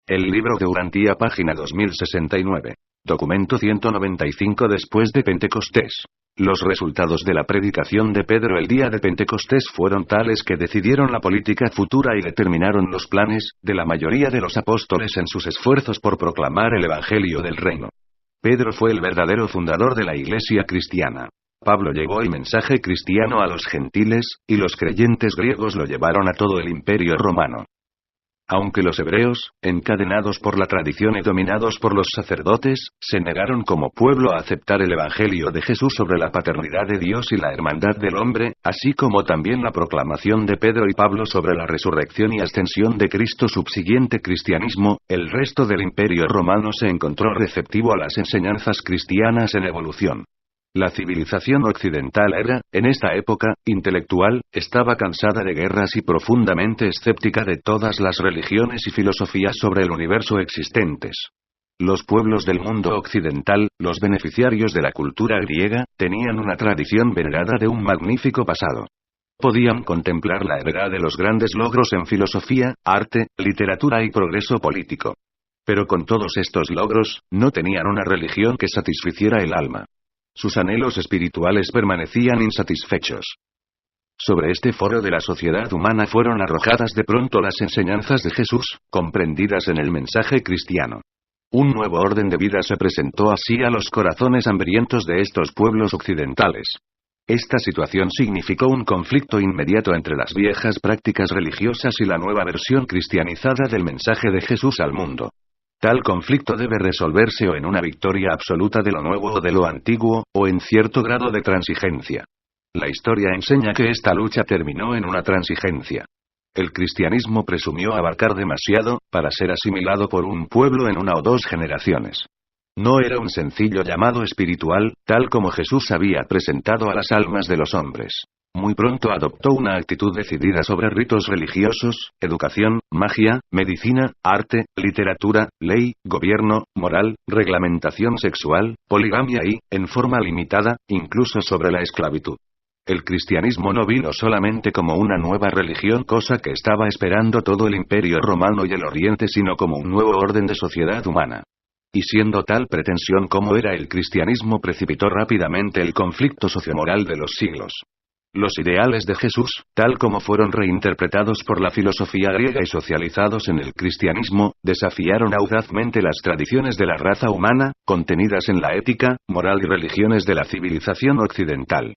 El libro de Urantía, página 2069. Documento 195 después de Pentecostés. Los resultados de la predicación de Pedro el día de Pentecostés fueron tales que decidieron la política futura y determinaron los planes de la mayoría de los apóstoles en sus esfuerzos por proclamar el Evangelio del Reino. Pedro fue el verdadero fundador de la Iglesia cristiana. Pablo llevó el mensaje cristiano a los gentiles, y los creyentes griegos lo llevaron a todo el Imperio romano. Aunque los hebreos, encadenados por la tradición y dominados por los sacerdotes, se negaron como pueblo a aceptar el Evangelio de Jesús sobre la paternidad de Dios y la hermandad del hombre, así como también la proclamación de Pedro y Pablo sobre la resurrección y ascensión de Cristo subsiguiente cristianismo, el resto del Imperio romano se encontró receptivo a las enseñanzas cristianas en evolución. La civilización occidental era, en esta época, intelectual, estaba cansada de guerras y profundamente escéptica de todas las religiones y filosofías sobre el universo existentes. Los pueblos del mundo occidental, los beneficiarios de la cultura griega, tenían una tradición venerada de un magnífico pasado. Podían contemplar la heredad de los grandes logros en filosofía, arte, literatura y progreso político. Pero con todos estos logros, no tenían una religión que satisficiera el alma. Sus anhelos espirituales permanecían insatisfechos. Sobre este foro de la sociedad humana fueron arrojadas de pronto las enseñanzas de Jesús, comprendidas en el mensaje cristiano. Un nuevo orden de vida se presentó así a los corazones hambrientos de estos pueblos occidentales. Esta situación significó un conflicto inmediato entre las viejas prácticas religiosas y la nueva versión cristianizada del mensaje de Jesús al mundo. Tal conflicto debe resolverse o en una victoria absoluta de lo nuevo o de lo antiguo, o en cierto grado de transigencia. La historia enseña que esta lucha terminó en una transigencia. El cristianismo presumió abarcar demasiado, para ser asimilado por un pueblo en una o dos generaciones. No era un sencillo llamado espiritual, tal como Jesús había presentado a las almas de los hombres. Muy pronto adoptó una actitud decidida sobre ritos religiosos, educación, magia, medicina, arte, literatura, ley, gobierno, moral, reglamentación sexual, poligamia y, en forma limitada, incluso sobre la esclavitud. El cristianismo no vino solamente como una nueva religión, cosa que estaba esperando todo el Imperio romano y el Oriente, sino como un nuevo orden de sociedad humana. Y siendo tal pretensión como era el cristianismo, precipitó rápidamente el conflicto sociomoral de los siglos. Los ideales de Jesús, tal como fueron reinterpretados por la filosofía griega y socializados en el cristianismo, desafiaron audazmente las tradiciones de la raza humana, contenidas en la ética, moral y religiones de la civilización occidental.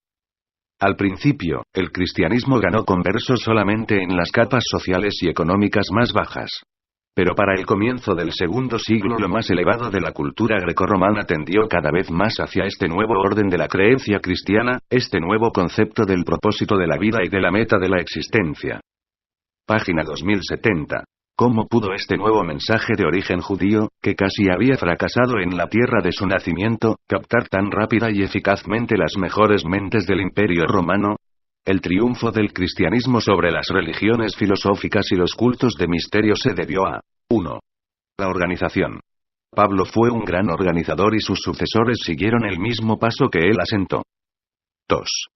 Al principio, el cristianismo ganó conversos solamente en las capas sociales y económicas más bajas. Pero para el comienzo del segundo siglo lo más elevado de la cultura grecorromana tendió cada vez más hacia este nuevo orden de la creencia cristiana, este nuevo concepto del propósito de la vida y de la meta de la existencia. Página 2070. ¿Cómo pudo este nuevo mensaje de origen judío, que casi había fracasado en la tierra de su nacimiento, captar tan rápida y eficazmente las mejores mentes del Imperio romano? El triunfo del cristianismo sobre las religiones filosóficas y los cultos de misterio se debió a 1. La organización. Pablo fue un gran organizador y sus sucesores siguieron el mismo paso que él asentó. 2.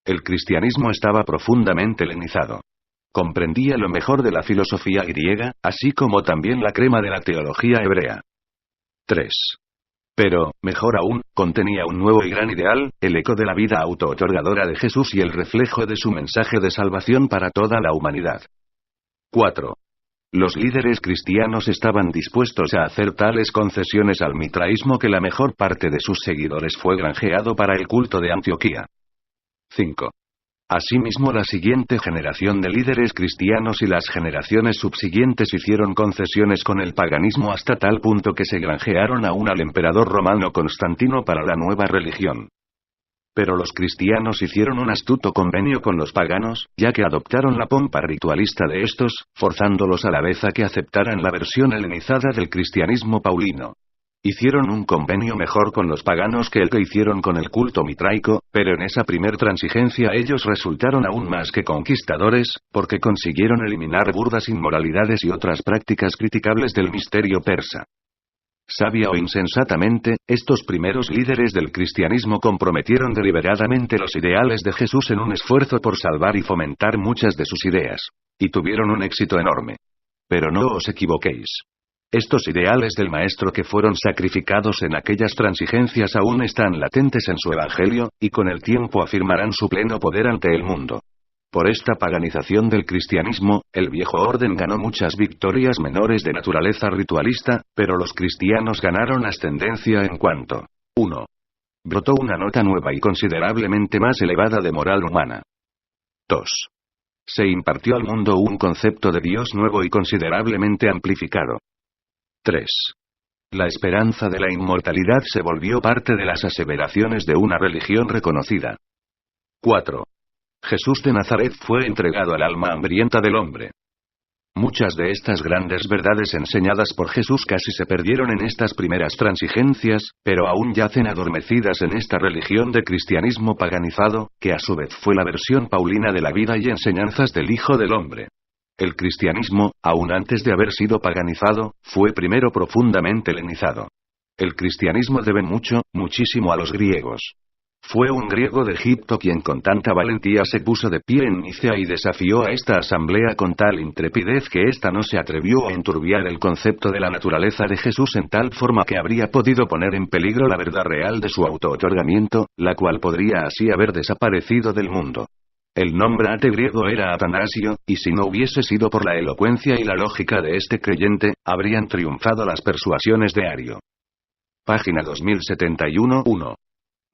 El cristianismo estaba profundamente helenizado. Comprendía lo mejor de la filosofía griega, así como también la crema de la teología hebrea. 3. Pero, mejor aún, contenía un nuevo y gran ideal, el eco de la vida autootorgadora de Jesús y el reflejo de su mensaje de salvación para toda la humanidad. 4. Los líderes cristianos estaban dispuestos a hacer tales concesiones al mitraísmo que la mejor parte de sus seguidores fue granjeado para el culto de Antioquía. 5. Asimismo, la siguiente generación de líderes cristianos y las generaciones subsiguientes hicieron concesiones con el paganismo hasta tal punto que se granjearon aún al emperador romano Constantino para la nueva religión. Pero los cristianos hicieron un astuto convenio con los paganos, ya que adoptaron la pompa ritualista de estos, forzándolos a la vez a que aceptaran la versión helenizada del cristianismo paulino. Hicieron un convenio mejor con los paganos que el que hicieron con el culto mitraico, pero en esa primer transigencia ellos resultaron aún más que conquistadores, porque consiguieron eliminar burdas inmoralidades y otras prácticas criticables del misterio persa. Sabia o insensatamente, estos primeros líderes del cristianismo comprometieron deliberadamente los ideales de Jesús en un esfuerzo por salvar y fomentar muchas de sus ideas. Y tuvieron un éxito enorme. Pero no os equivoquéis. Estos ideales del Maestro que fueron sacrificados en aquellas transigencias aún están latentes en su Evangelio, y con el tiempo afirmarán su pleno poder ante el mundo. Por esta paganización del cristianismo, el viejo orden ganó muchas victorias menores de naturaleza ritualista, pero los cristianos ganaron ascendencia en cuanto 1. Brotó una nota nueva y considerablemente más elevada de moral humana. 2. Se impartió al mundo un concepto de Dios nuevo y considerablemente amplificado. 3. La esperanza de la inmortalidad se volvió parte de las aseveraciones de una religión reconocida. 4. Jesús de Nazaret fue entregado al alma hambrienta del hombre. Muchas de estas grandes verdades enseñadas por Jesús casi se perdieron en estas primeras transigencias, pero aún yacen adormecidas en esta religión de cristianismo paganizado, que a su vez fue la versión paulina de la vida y enseñanzas del Hijo del Hombre. El cristianismo, aún antes de haber sido paganizado, fue primero profundamente helenizado. El cristianismo debe mucho, muchísimo a los griegos. Fue un griego de Egipto quien con tanta valentía se puso de pie en Nicea y desafió a esta asamblea con tal intrepidez que ésta no se atrevió a enturbiar el concepto de la naturaleza de Jesús en tal forma que habría podido poner en peligro la verdad real de su auto-otorgamiento, la cual podría así haber desaparecido del mundo. El nombrante griego era Atanasio, y si no hubiese sido por la elocuencia y la lógica de este creyente, habrían triunfado las persuasiones de Ario. Página 2071-1.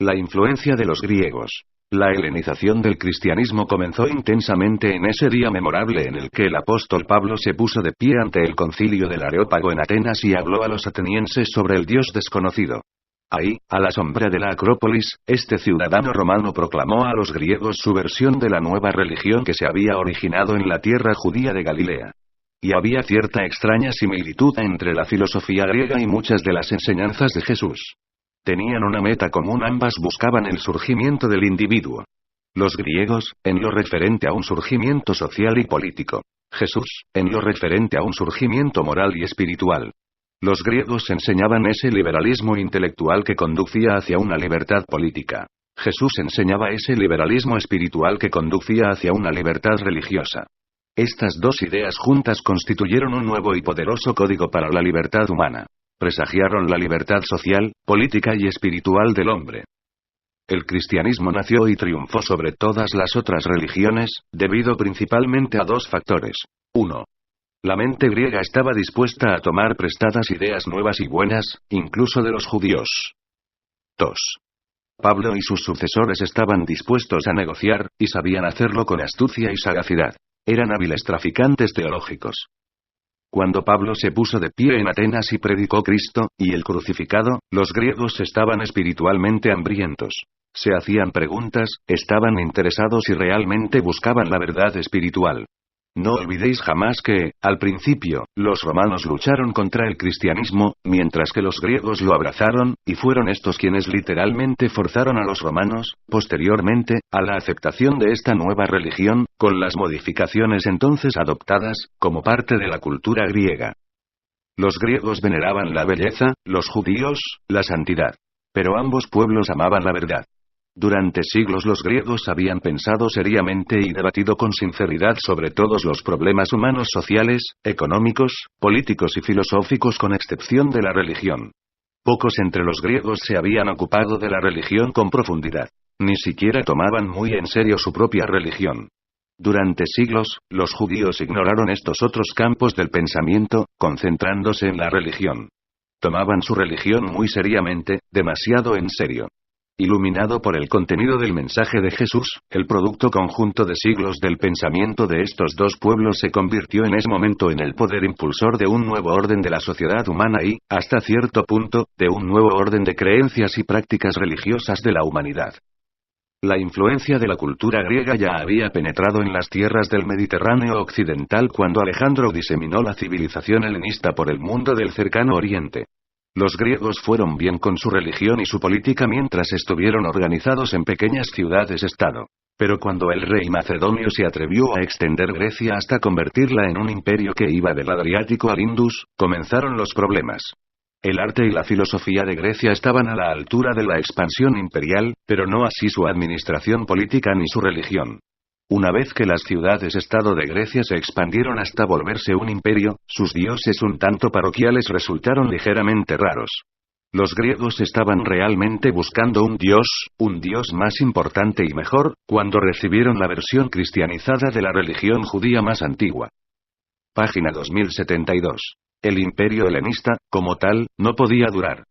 La influencia de los griegos. La helenización del cristianismo comenzó intensamente en ese día memorable en el que el apóstol Pablo se puso de pie ante el concilio del Areópago en Atenas y habló a los atenienses sobre el Dios desconocido. Ahí, a la sombra de la Acrópolis, este ciudadano romano proclamó a los griegos su versión de la nueva religión que se había originado en la tierra judía de Galilea. Y había cierta extraña similitud entre la filosofía griega y muchas de las enseñanzas de Jesús. Tenían una meta común, ambas buscaban el surgimiento del individuo. Los griegos, en lo referente a un surgimiento social y político. Jesús, en lo referente a un surgimiento moral y espiritual. Los griegos enseñaban ese liberalismo intelectual que conducía hacia una libertad política. Jesús enseñaba ese liberalismo espiritual que conducía hacia una libertad religiosa. Estas dos ideas juntas constituyeron un nuevo y poderoso código para la libertad humana. Presagiaron la libertad social, política y espiritual del hombre. El cristianismo nació y triunfó sobre todas las otras religiones, debido principalmente a dos factores. 1. La mente griega estaba dispuesta a tomar prestadas ideas nuevas y buenas, incluso de los judíos. 2. Pablo y sus sucesores estaban dispuestos a negociar, y sabían hacerlo con astucia y sagacidad. Eran hábiles traficantes teológicos. Cuando Pablo se puso de pie en Atenas y predicó Cristo, y el crucificado, los griegos estaban espiritualmente hambrientos. Se hacían preguntas, estaban interesados y realmente buscaban la verdad espiritual. No olvidéis jamás que, al principio, los romanos lucharon contra el cristianismo, mientras que los griegos lo abrazaron, y fueron estos quienes literalmente forzaron a los romanos, posteriormente, a la aceptación de esta nueva religión, con las modificaciones entonces adoptadas, como parte de la cultura griega. Los griegos veneraban la belleza, los judíos, la santidad. Pero ambos pueblos amaban la verdad. Durante siglos los griegos habían pensado seriamente y debatido con sinceridad sobre todos los problemas humanos, sociales, económicos, políticos y filosóficos con excepción de la religión. Pocos entre los griegos se habían ocupado de la religión con profundidad. Ni siquiera tomaban muy en serio su propia religión. Durante siglos, los judíos ignoraron estos otros campos del pensamiento, concentrándose en la religión. Tomaban su religión muy seriamente, demasiado en serio. Iluminado por el contenido del mensaje de Jesús, el producto conjunto de siglos del pensamiento de estos dos pueblos se convirtió en ese momento en el poder impulsor de un nuevo orden de la sociedad humana y, hasta cierto punto, de un nuevo orden de creencias y prácticas religiosas de la humanidad. La influencia de la cultura griega ya había penetrado en las tierras del Mediterráneo occidental cuando Alejandro diseminó la civilización helenista por el mundo del cercano oriente. Los griegos fueron bien con su religión y su política mientras estuvieron organizados en pequeñas ciudades-estado. Pero cuando el rey macedonio se atrevió a extender Grecia hasta convertirla en un imperio que iba del Adriático al Indus, comenzaron los problemas. El arte y la filosofía de Grecia estaban a la altura de la expansión imperial, pero no así su administración política ni su religión. Una vez que las ciudades-estado de Grecia se expandieron hasta volverse un imperio, sus dioses un tanto parroquiales resultaron ligeramente raros. Los griegos estaban realmente buscando un dios más importante y mejor, cuando recibieron la versión cristianizada de la religión judía más antigua. Página 2072. El imperio helenista, como tal, no podía durar.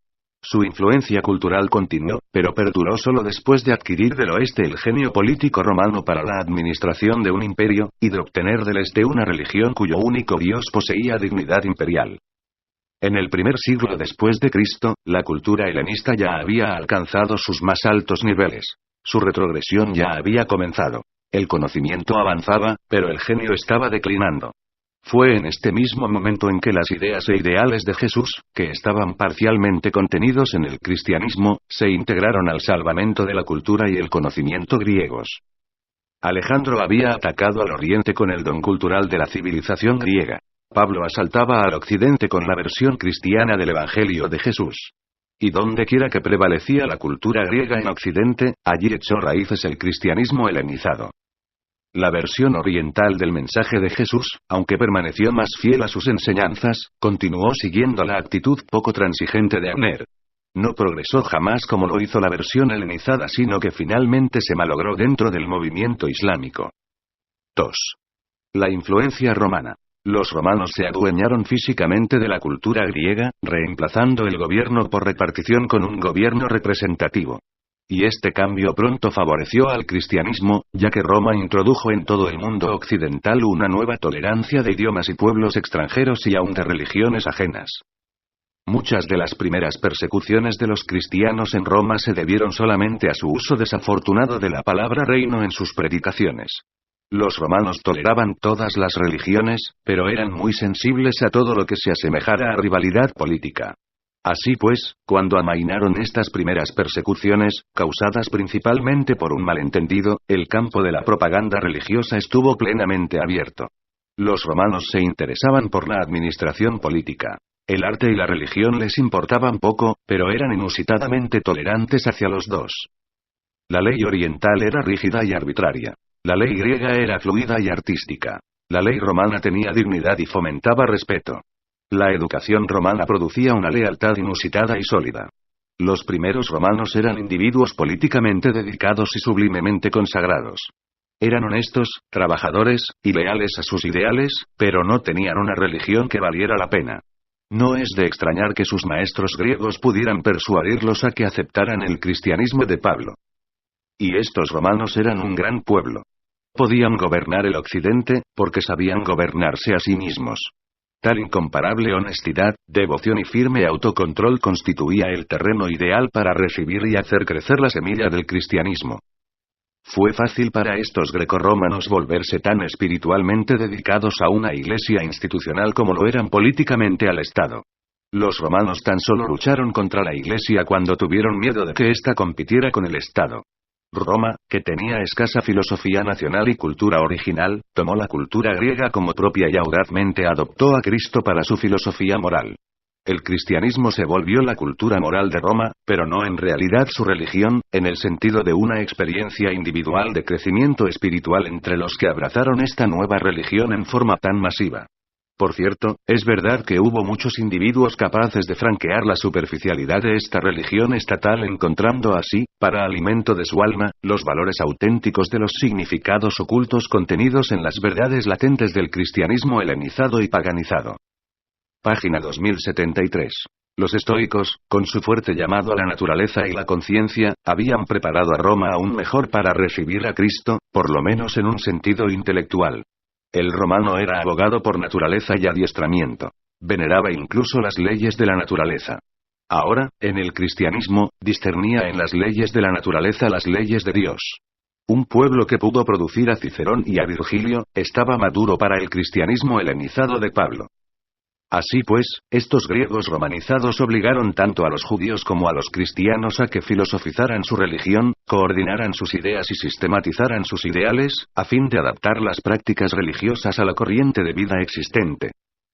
Su influencia cultural continuó, pero perduró solo después de adquirir del oeste el genio político romano para la administración de un imperio, y de obtener del este una religión cuyo único dios poseía dignidad imperial. En el primer siglo después de Cristo, la cultura helenista ya había alcanzado sus más altos niveles. Su retrogresión ya había comenzado. El conocimiento avanzaba, pero el genio estaba declinando. Fue en este mismo momento en que las ideas e ideales de Jesús, que estaban parcialmente contenidos en el cristianismo, se integraron al salvamento de la cultura y el conocimiento griegos. Alejandro había atacado al oriente con el don cultural de la civilización griega. Pablo asaltaba al occidente con la versión cristiana del Evangelio de Jesús. Y donde quiera que prevalecía la cultura griega en occidente, allí echó raíces el cristianismo helenizado. La versión oriental del mensaje de Jesús, aunque permaneció más fiel a sus enseñanzas, continuó siguiendo la actitud poco transigente de Abner. No progresó jamás como lo hizo la versión helenizada, sino que finalmente se malogró dentro del movimiento islámico. 2. La influencia romana. Los romanos se adueñaron físicamente de la cultura griega, reemplazando el gobierno por repartición con un gobierno representativo. Y este cambio pronto favoreció al cristianismo, ya que Roma introdujo en todo el mundo occidental una nueva tolerancia de idiomas y pueblos extranjeros y aun de religiones ajenas. Muchas de las primeras persecuciones de los cristianos en Roma se debieron solamente a su uso desafortunado de la palabra reino en sus predicaciones. Los romanos toleraban todas las religiones, pero eran muy sensibles a todo lo que se asemejara a rivalidad política. Así pues, cuando amainaron estas primeras persecuciones, causadas principalmente por un malentendido, el campo de la propaganda religiosa estuvo plenamente abierto. Los romanos se interesaban por la administración política. El arte y la religión les importaban poco, pero eran inusitadamente tolerantes hacia los dos. La ley oriental era rígida y arbitraria. La ley griega era fluida y artística. La ley romana tenía dignidad y fomentaba respeto. La educación romana producía una lealtad inusitada y sólida. Los primeros romanos eran individuos políticamente dedicados y sublimemente consagrados. Eran honestos, trabajadores, y leales a sus ideales, pero no tenían una religión que valiera la pena. No es de extrañar que sus maestros griegos pudieran persuadirlos a que aceptaran el cristianismo de Pablo. Y estos romanos eran un gran pueblo. Podían gobernar el occidente, porque sabían gobernarse a sí mismos. Tal incomparable honestidad, devoción y firme autocontrol constituía el terreno ideal para recibir y hacer crecer la semilla del cristianismo. Fue fácil para estos grecorromanos volverse tan espiritualmente dedicados a una iglesia institucional como lo eran políticamente al Estado. Los romanos tan solo lucharon contra la iglesia cuando tuvieron miedo de que ésta compitiera con el Estado. Roma, que tenía escasa filosofía nacional y cultura original, tomó la cultura griega como propia y audazmente adoptó a Cristo para su filosofía moral. El cristianismo se volvió la cultura moral de Roma, pero no en realidad su religión, en el sentido de una experiencia individual de crecimiento espiritual entre los que abrazaron esta nueva religión en forma tan masiva. Por cierto, es verdad que hubo muchos individuos capaces de franquear la superficialidad de esta religión estatal, encontrando así, para alimento de su alma, los valores auténticos de los significados ocultos contenidos en las verdades latentes del cristianismo helenizado y paganizado. Página 2073. Los estoicos, con su fuerte llamado a la naturaleza y la conciencia, habían preparado a Roma aún mejor para recibir a Cristo, por lo menos en un sentido intelectual. El romano era abogado por naturaleza y adiestramiento. Veneraba incluso las leyes de la naturaleza. Ahora, en el cristianismo, discernía en las leyes de la naturaleza las leyes de Dios. Un pueblo que pudo producir a Cicerón y a Virgilio, estaba maduro para el cristianismo helenizado de Pablo. Así pues, estos griegos romanizados obligaron tanto a los judíos como a los cristianos a que filosofizaran su religión, coordinaran sus ideas y sistematizaran sus ideales, a fin de adaptar las prácticas religiosas a la corriente de vida existente.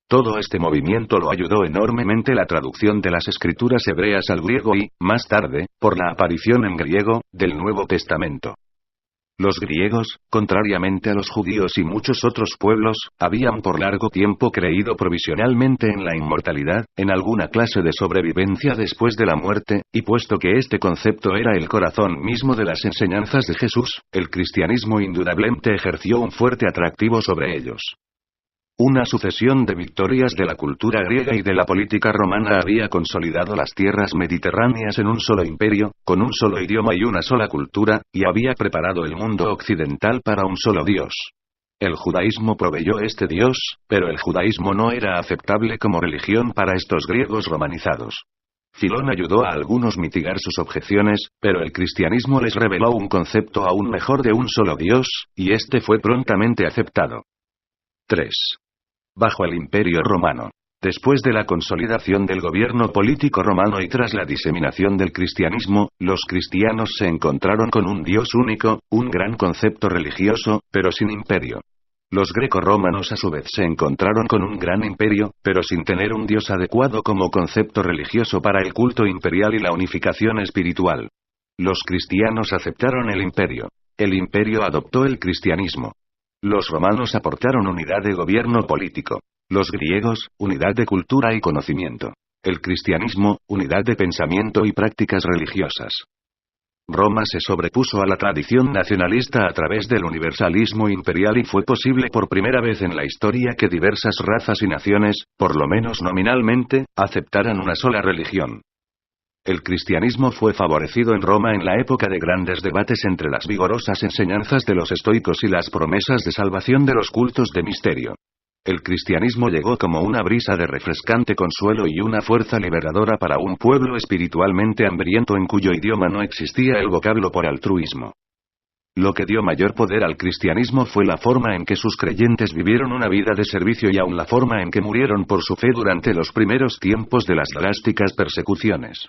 Todo este movimiento lo ayudó enormemente la traducción de las escrituras hebreas al griego y, más tarde, por la aparición en griego, del Nuevo Testamento. Los griegos, contrariamente a los judíos y muchos otros pueblos, habían por largo tiempo creído provisionalmente en la inmortalidad, en alguna clase de sobrevivencia después de la muerte, y puesto que este concepto era el corazón mismo de las enseñanzas de Jesús, el cristianismo indudablemente ejerció un fuerte atractivo sobre ellos. Una sucesión de victorias de la cultura griega y de la política romana había consolidado las tierras mediterráneas en un solo imperio, con un solo idioma y una sola cultura, y había preparado el mundo occidental para un solo Dios. El judaísmo proveyó este Dios, pero el judaísmo no era aceptable como religión para estos griegos romanizados. Filón ayudó a algunos mitigar sus objeciones, pero el cristianismo les reveló un concepto aún mejor de un solo Dios, y este fue prontamente aceptado. 3. Bajo el Imperio Romano. Después de la consolidación del gobierno político romano y tras la diseminación del cristianismo, los cristianos se encontraron con un Dios único, un gran concepto religioso, pero sin imperio. Los greco-romanos a su vez se encontraron con un gran imperio, pero sin tener un Dios adecuado como concepto religioso para el culto imperial y la unificación espiritual. Los cristianos aceptaron el imperio. El imperio adoptó el cristianismo. Los romanos aportaron unidad de gobierno político. Los griegos, unidad de cultura y conocimiento. El cristianismo, unidad de pensamiento y prácticas religiosas. Roma se sobrepuso a la tradición nacionalista a través del universalismo imperial y fue posible por primera vez en la historia que diversas razas y naciones, por lo menos nominalmente, aceptaran una sola religión. El cristianismo fue favorecido en Roma en la época de grandes debates entre las vigorosas enseñanzas de los estoicos y las promesas de salvación de los cultos de misterio. El cristianismo llegó como una brisa de refrescante consuelo y una fuerza liberadora para un pueblo espiritualmente hambriento en cuyo idioma no existía el vocablo por altruismo. Lo que dio mayor poder al cristianismo fue la forma en que sus creyentes vivieron una vida de servicio y aun la forma en que murieron por su fe durante los primeros tiempos de las drásticas persecuciones.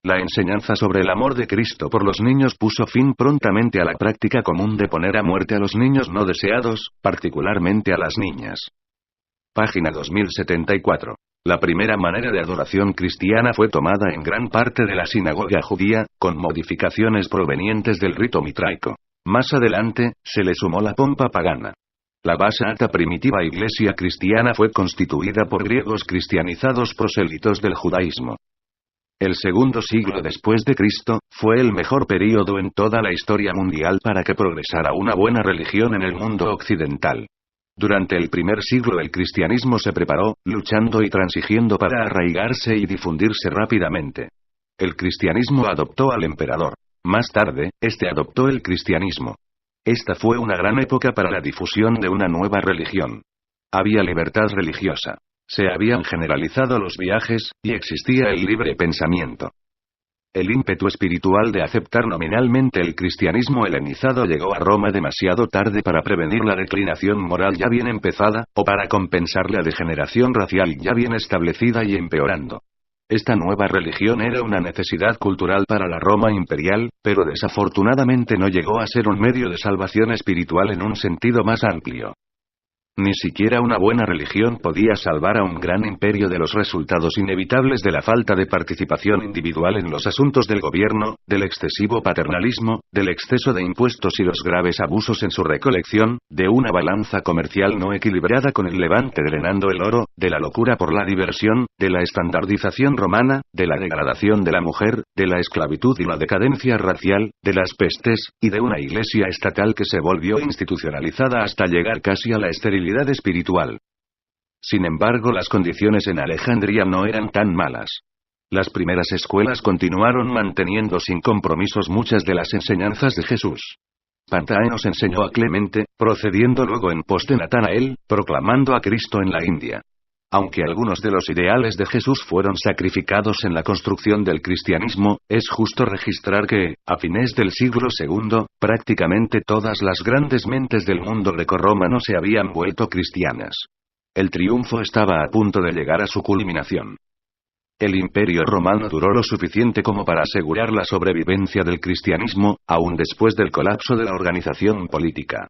La enseñanza sobre el amor de Cristo por los niños puso fin prontamente a la práctica común de poner a muerte a los niños no deseados, particularmente a las niñas. Página 2074. La primera manera de adoración cristiana fue tomada en gran parte de la sinagoga judía, con modificaciones provenientes del rito mitraico. Más adelante, se le sumó la pompa pagana. La basata primitiva iglesia cristiana fue constituida por griegos cristianizados prosélitos del judaísmo. El segundo siglo después de Cristo, fue el mejor período en toda la historia mundial para que progresara una buena religión en el mundo occidental. Durante el primer siglo el cristianismo se preparó, luchando y transigiendo para arraigarse y difundirse rápidamente. El cristianismo adoptó al emperador. Más tarde, este adoptó el cristianismo. Esta fue una gran época para la difusión de una nueva religión. Había libertad religiosa. Se habían generalizado los viajes, y existía el libre pensamiento. El ímpetu espiritual de aceptar nominalmente el cristianismo helenizado llegó a Roma demasiado tarde para prevenir la declinación moral ya bien empezada, o para compensar la degeneración racial ya bien establecida y empeorando. Esta nueva religión era una necesidad cultural para la Roma imperial, pero desafortunadamente no llegó a ser un medio de salvación espiritual en un sentido más amplio. Ni siquiera una buena religión podía salvar a un gran imperio de los resultados inevitables de la falta de participación individual en los asuntos del gobierno, del excesivo paternalismo, del exceso de impuestos y los graves abusos en su recolección, de una balanza comercial no equilibrada con el levante drenando el oro, de la locura por la diversión, de la estandardización romana, de la degradación de la mujer, de la esclavitud y la decadencia racial, de las pestes, y de una iglesia estatal que se volvió institucionalizada hasta llegar casi a la esterilidad espiritual. Sin embargo, las condiciones en Alejandría no eran tan malas. Las primeras escuelas continuaron manteniendo sin compromisos muchas de las enseñanzas de Jesús. Pantaenos enseñó a Clemente, procediendo luego en pos de Natanael, proclamando a Cristo en la India. Aunque algunos de los ideales de Jesús fueron sacrificados en la construcción del cristianismo, es justo registrar que, a fines del siglo II, prácticamente todas las grandes mentes del mundo grecorromano se habían vuelto cristianas. El triunfo estaba a punto de llegar a su culminación. El Imperio Romano duró lo suficiente como para asegurar la sobrevivencia del cristianismo, aún después del colapso de la organización política.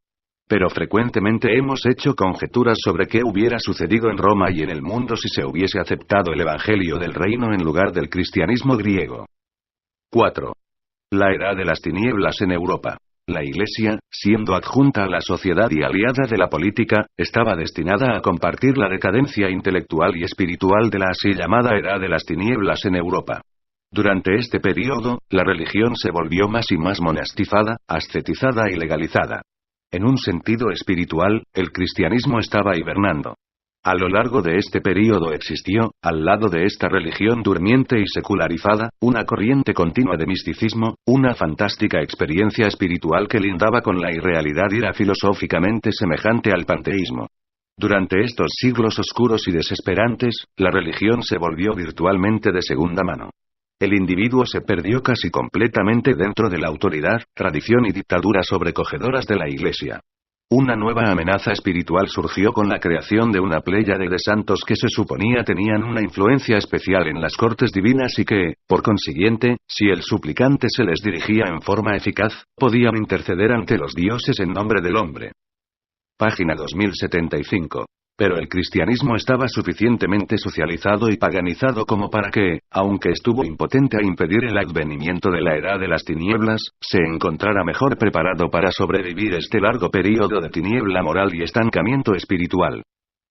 Pero frecuentemente hemos hecho conjeturas sobre qué hubiera sucedido en Roma y en el mundo si se hubiese aceptado el Evangelio del Reino en lugar del cristianismo griego. 4. La Edad de las Tinieblas en Europa. La Iglesia, siendo adjunta a la sociedad y aliada de la política, estaba destinada a compartir la decadencia intelectual y espiritual de la así llamada Edad de las Tinieblas en Europa. Durante este periodo, la religión se volvió más y más monastizada, ascetizada y legalizada. En un sentido espiritual, el cristianismo estaba hibernando. A lo largo de este período existió, al lado de esta religión durmiente y secularizada, una corriente continua de misticismo, una fantástica experiencia espiritual que lindaba con la irrealidad y era filosóficamente semejante al panteísmo. Durante estos siglos oscuros y desesperantes, la religión se volvió virtualmente de segunda mano. El individuo se perdió casi completamente dentro de la autoridad, tradición y dictadura sobrecogedoras de la Iglesia. Una nueva amenaza espiritual surgió con la creación de una pléyade de santos que se suponía tenían una influencia especial en las cortes divinas y que, por consiguiente, si el suplicante se les dirigía en forma eficaz, podían interceder ante los dioses en nombre del hombre. Página 2075. Pero el cristianismo estaba suficientemente socializado y paganizado como para que, aunque estuvo impotente a impedir el advenimiento de la Edad de las Tinieblas, se encontrara mejor preparado para sobrevivir este largo período de tiniebla moral y estancamiento espiritual.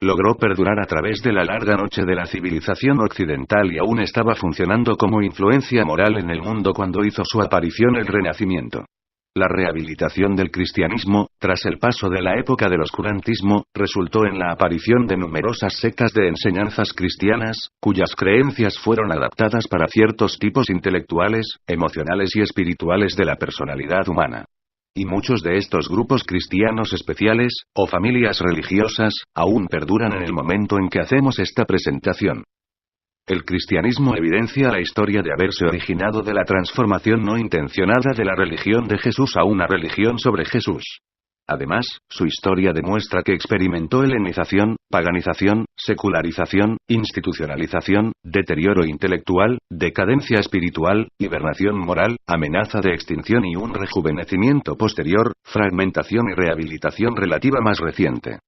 Logró perdurar a través de la larga noche de la civilización occidental y aún estaba funcionando como influencia moral en el mundo cuando hizo su aparición el Renacimiento. La rehabilitación del cristianismo, tras el paso de la época del oscurantismo, resultó en la aparición de numerosas sectas de enseñanzas cristianas, cuyas creencias fueron adaptadas para ciertos tipos intelectuales, emocionales y espirituales de la personalidad humana. Y muchos de estos grupos cristianos especiales, o familias religiosas, aún perduran en el momento en que hacemos esta presentación. El cristianismo evidencia la historia de haberse originado de la transformación no intencionada de la religión de Jesús a una religión sobre Jesús. Además, su historia demuestra que experimentó helenización, paganización, secularización, institucionalización, deterioro intelectual, decadencia espiritual, hibernación moral, amenaza de extinción y un rejuvenecimiento posterior, fragmentación y rehabilitación relativa más reciente.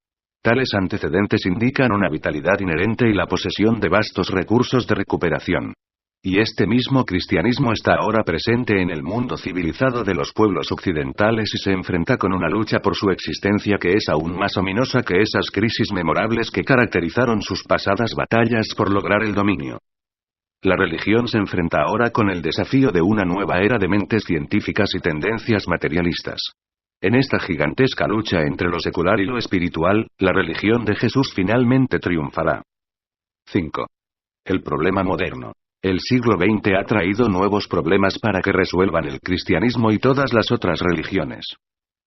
Tales antecedentes indican una vitalidad inherente y la posesión de vastos recursos de recuperación. Y este mismo cristianismo está ahora presente en el mundo civilizado de los pueblos occidentales y se enfrenta con una lucha por su existencia que es aún más ominosa que esas crisis memorables que caracterizaron sus pasadas batallas por lograr el dominio. La religión se enfrenta ahora con el desafío de una nueva era de mentes científicas y tendencias materialistas. En esta gigantesca lucha entre lo secular y lo espiritual, la religión de Jesús finalmente triunfará. 5. El problema moderno. El siglo XX ha traído nuevos problemas para que resuelvan el cristianismo y todas las otras religiones.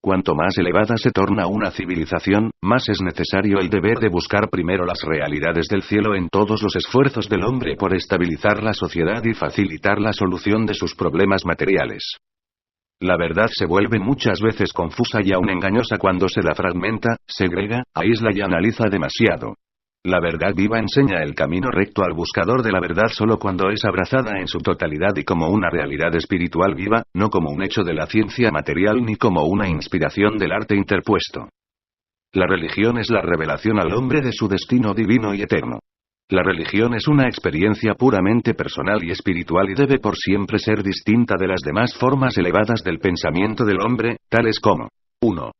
Cuanto más elevada se torna una civilización, más es necesario el deber de buscar primero las realidades del cielo en todos los esfuerzos del hombre por estabilizar la sociedad y facilitar la solución de sus problemas materiales. La verdad se vuelve muchas veces confusa y aún engañosa cuando se la fragmenta, segrega, aísla y analiza demasiado. La verdad viva enseña el camino recto al buscador de la verdad solo cuando es abrazada en su totalidad y como una realidad espiritual viva, no como un hecho de la ciencia material ni como una inspiración del arte interpuesto. La religión es la revelación al hombre de su destino divino y eterno. La religión es una experiencia puramente personal y espiritual y debe por siempre ser distinta de las demás formas elevadas del pensamiento del hombre, tales como 1.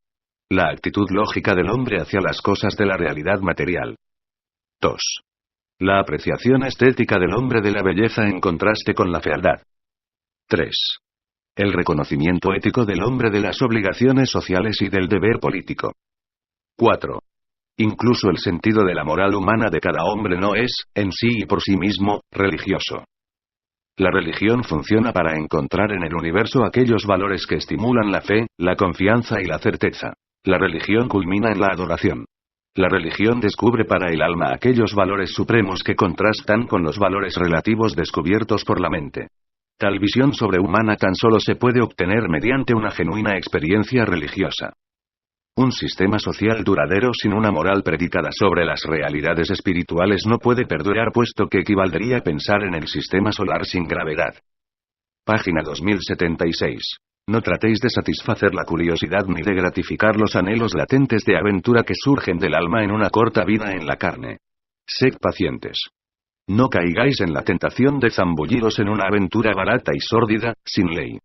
La actitud lógica del hombre hacia las cosas de la realidad material. 2. La apreciación estética del hombre de la belleza en contraste con la fealdad. 3. El reconocimiento ético del hombre de las obligaciones sociales y del deber político. 4. Incluso el sentido de la moral humana de cada hombre no es, en sí y por sí mismo, religioso. La religión funciona para encontrar en el universo aquellos valores que estimulan la fe, la confianza y la certeza. La religión culmina en la adoración. La religión descubre para el alma aquellos valores supremos que contrastan con los valores relativos descubiertos por la mente. Tal visión sobrehumana tan solo se puede obtener mediante una genuina experiencia religiosa. Un sistema social duradero sin una moral predicada sobre las realidades espirituales no puede perdurar puesto que equivaldría a pensar en el sistema solar sin gravedad. Página 2076. No tratéis de satisfacer la curiosidad ni de gratificar los anhelos latentes de aventura que surgen del alma en una corta vida en la carne. Sed pacientes. No caigáis en la tentación de zambulliros en una aventura barata y sórdida, sin ley.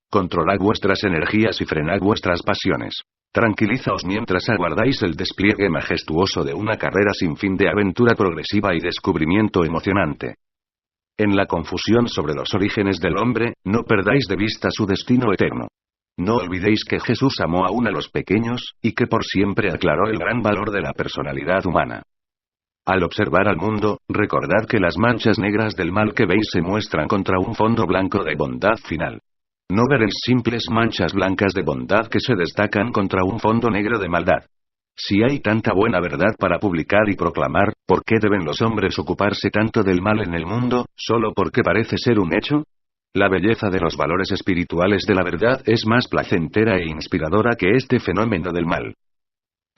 Controlad vuestras energías y frenad vuestras pasiones. Tranquilizaos mientras aguardáis el despliegue majestuoso de una carrera sin fin de aventura progresiva y descubrimiento emocionante. En la confusión sobre los orígenes del hombre, no perdáis de vista su destino eterno. No olvidéis que Jesús amó aún a los pequeños, y que por siempre aclaró el gran valor de la personalidad humana. Al observar al mundo, recordad que las manchas negras del mal que veis se muestran contra un fondo blanco de bondad final. No veréis simples manchas blancas de bondad que se destacan contra un fondo negro de maldad. Si hay tanta buena verdad para publicar y proclamar, ¿por qué deben los hombres ocuparse tanto del mal en el mundo, solo porque parece ser un hecho? La belleza de los valores espirituales de la verdad es más placentera e inspiradora que este fenómeno del mal.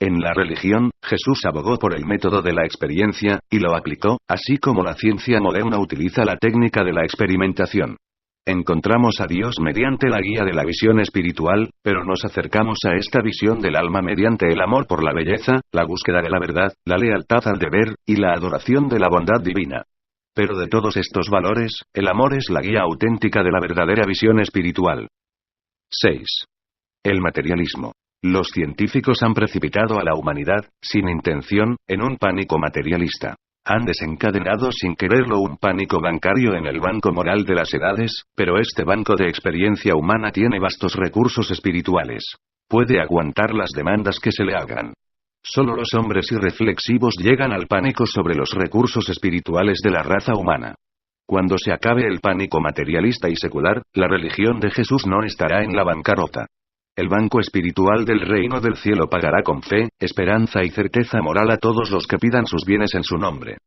En la religión, Jesús abogó por el método de la experiencia, y lo aplicó, así como la ciencia moderna utiliza la técnica de la experimentación. Encontramos a Dios mediante la guía de la visión espiritual, pero nos acercamos a esta visión del alma mediante el amor por la belleza, la búsqueda de la verdad, la lealtad al deber, y la adoración de la bondad divina. Pero de todos estos valores, el amor es la guía auténtica de la verdadera visión espiritual. 6. El materialismo. Los científicos han precipitado a la humanidad, sin intención, en un pánico materialista. Han desencadenado sin quererlo un pánico bancario en el banco moral de las edades, pero este banco de experiencia humana tiene vastos recursos espirituales. Puede aguantar las demandas que se le hagan. Solo los hombres irreflexivos llegan al pánico sobre los recursos espirituales de la raza humana. Cuando se acabe el pánico materialista y secular, la religión de Jesús no estará en la bancarrota. El banco espiritual del reino del cielo pagará con fe, esperanza y certeza moral a todos los que pidan sus bienes en su nombre.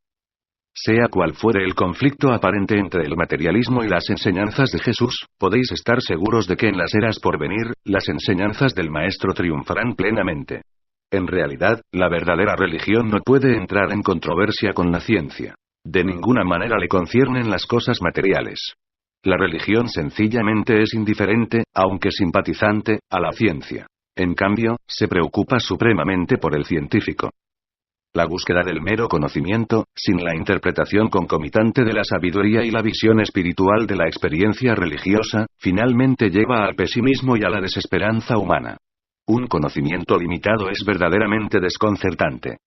Sea cual fuere el conflicto aparente entre el materialismo y las enseñanzas de Jesús, podéis estar seguros de que en las eras por venir, las enseñanzas del Maestro triunfarán plenamente. En realidad, la verdadera religión no puede entrar en controversia con la ciencia. De ninguna manera le conciernen las cosas materiales. La religión sencillamente es indiferente, aunque simpatizante, a la ciencia. En cambio, se preocupa supremamente por el científico. La búsqueda del mero conocimiento, sin la interpretación concomitante de la sabiduría y la visión espiritual de la experiencia religiosa, finalmente lleva al pesimismo y a la desesperanza humana. Un conocimiento limitado es verdaderamente desconcertante.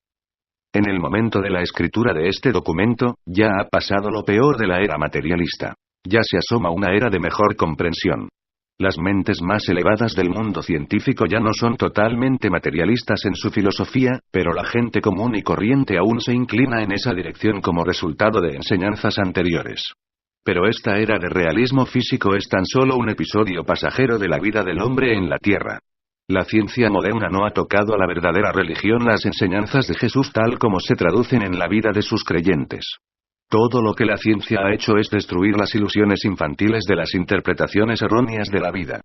En el momento de la escritura de este documento, ya ha pasado lo peor de la era materialista. Ya se asoma una era de mejor comprensión. Las mentes más elevadas del mundo científico ya no son totalmente materialistas en su filosofía, pero la gente común y corriente aún se inclina en esa dirección como resultado de enseñanzas anteriores. Pero esta era de realismo físico es tan solo un episodio pasajero de la vida del hombre en la Tierra. La ciencia moderna no ha tocado a la verdadera religión las enseñanzas de Jesús tal como se traducen en la vida de sus creyentes. Todo lo que la ciencia ha hecho es destruir las ilusiones infantiles de las interpretaciones erróneas de la vida.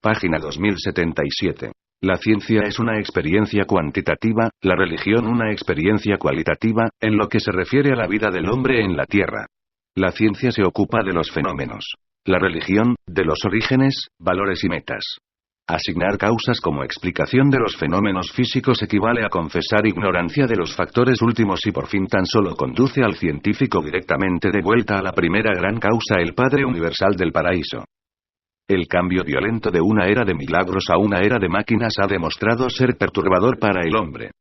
Página 2077. La ciencia es una experiencia cuantitativa, la religión una experiencia cualitativa, en lo que se refiere a la vida del hombre en la Tierra. La ciencia se ocupa de los fenómenos. La religión, de los orígenes, valores y metas. Asignar causas como explicación de los fenómenos físicos equivale a confesar ignorancia de los factores últimos y por fin tan solo conduce al científico directamente de vuelta a la primera gran causa, el Padre Universal del Paraíso. El cambio violento de una era de milagros a una era de máquinas ha demostrado ser perturbador para el hombre.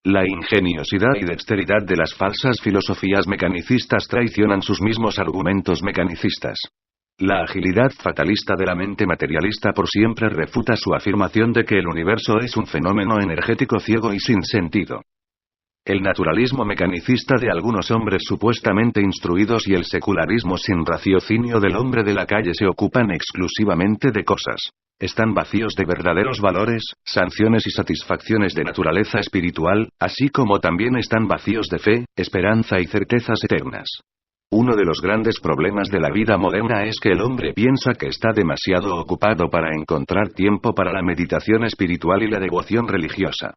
La ingeniosidad y dexteridad de las falsas filosofías mecanicistas traicionan sus mismos argumentos mecanicistas. La agilidad fatalista de la mente materialista por siempre refuta su afirmación de que el universo es un fenómeno energético ciego y sin sentido. El naturalismo mecanicista de algunos hombres supuestamente instruidos y el secularismo sin raciocinio del hombre de la calle se ocupan exclusivamente de cosas. Están vacíos de verdaderos valores, sanciones y satisfacciones de naturaleza espiritual, así como también están vacíos de fe, esperanza y certezas eternas. Uno de los grandes problemas de la vida moderna es que el hombre piensa que está demasiado ocupado para encontrar tiempo para la meditación espiritual y la devoción religiosa.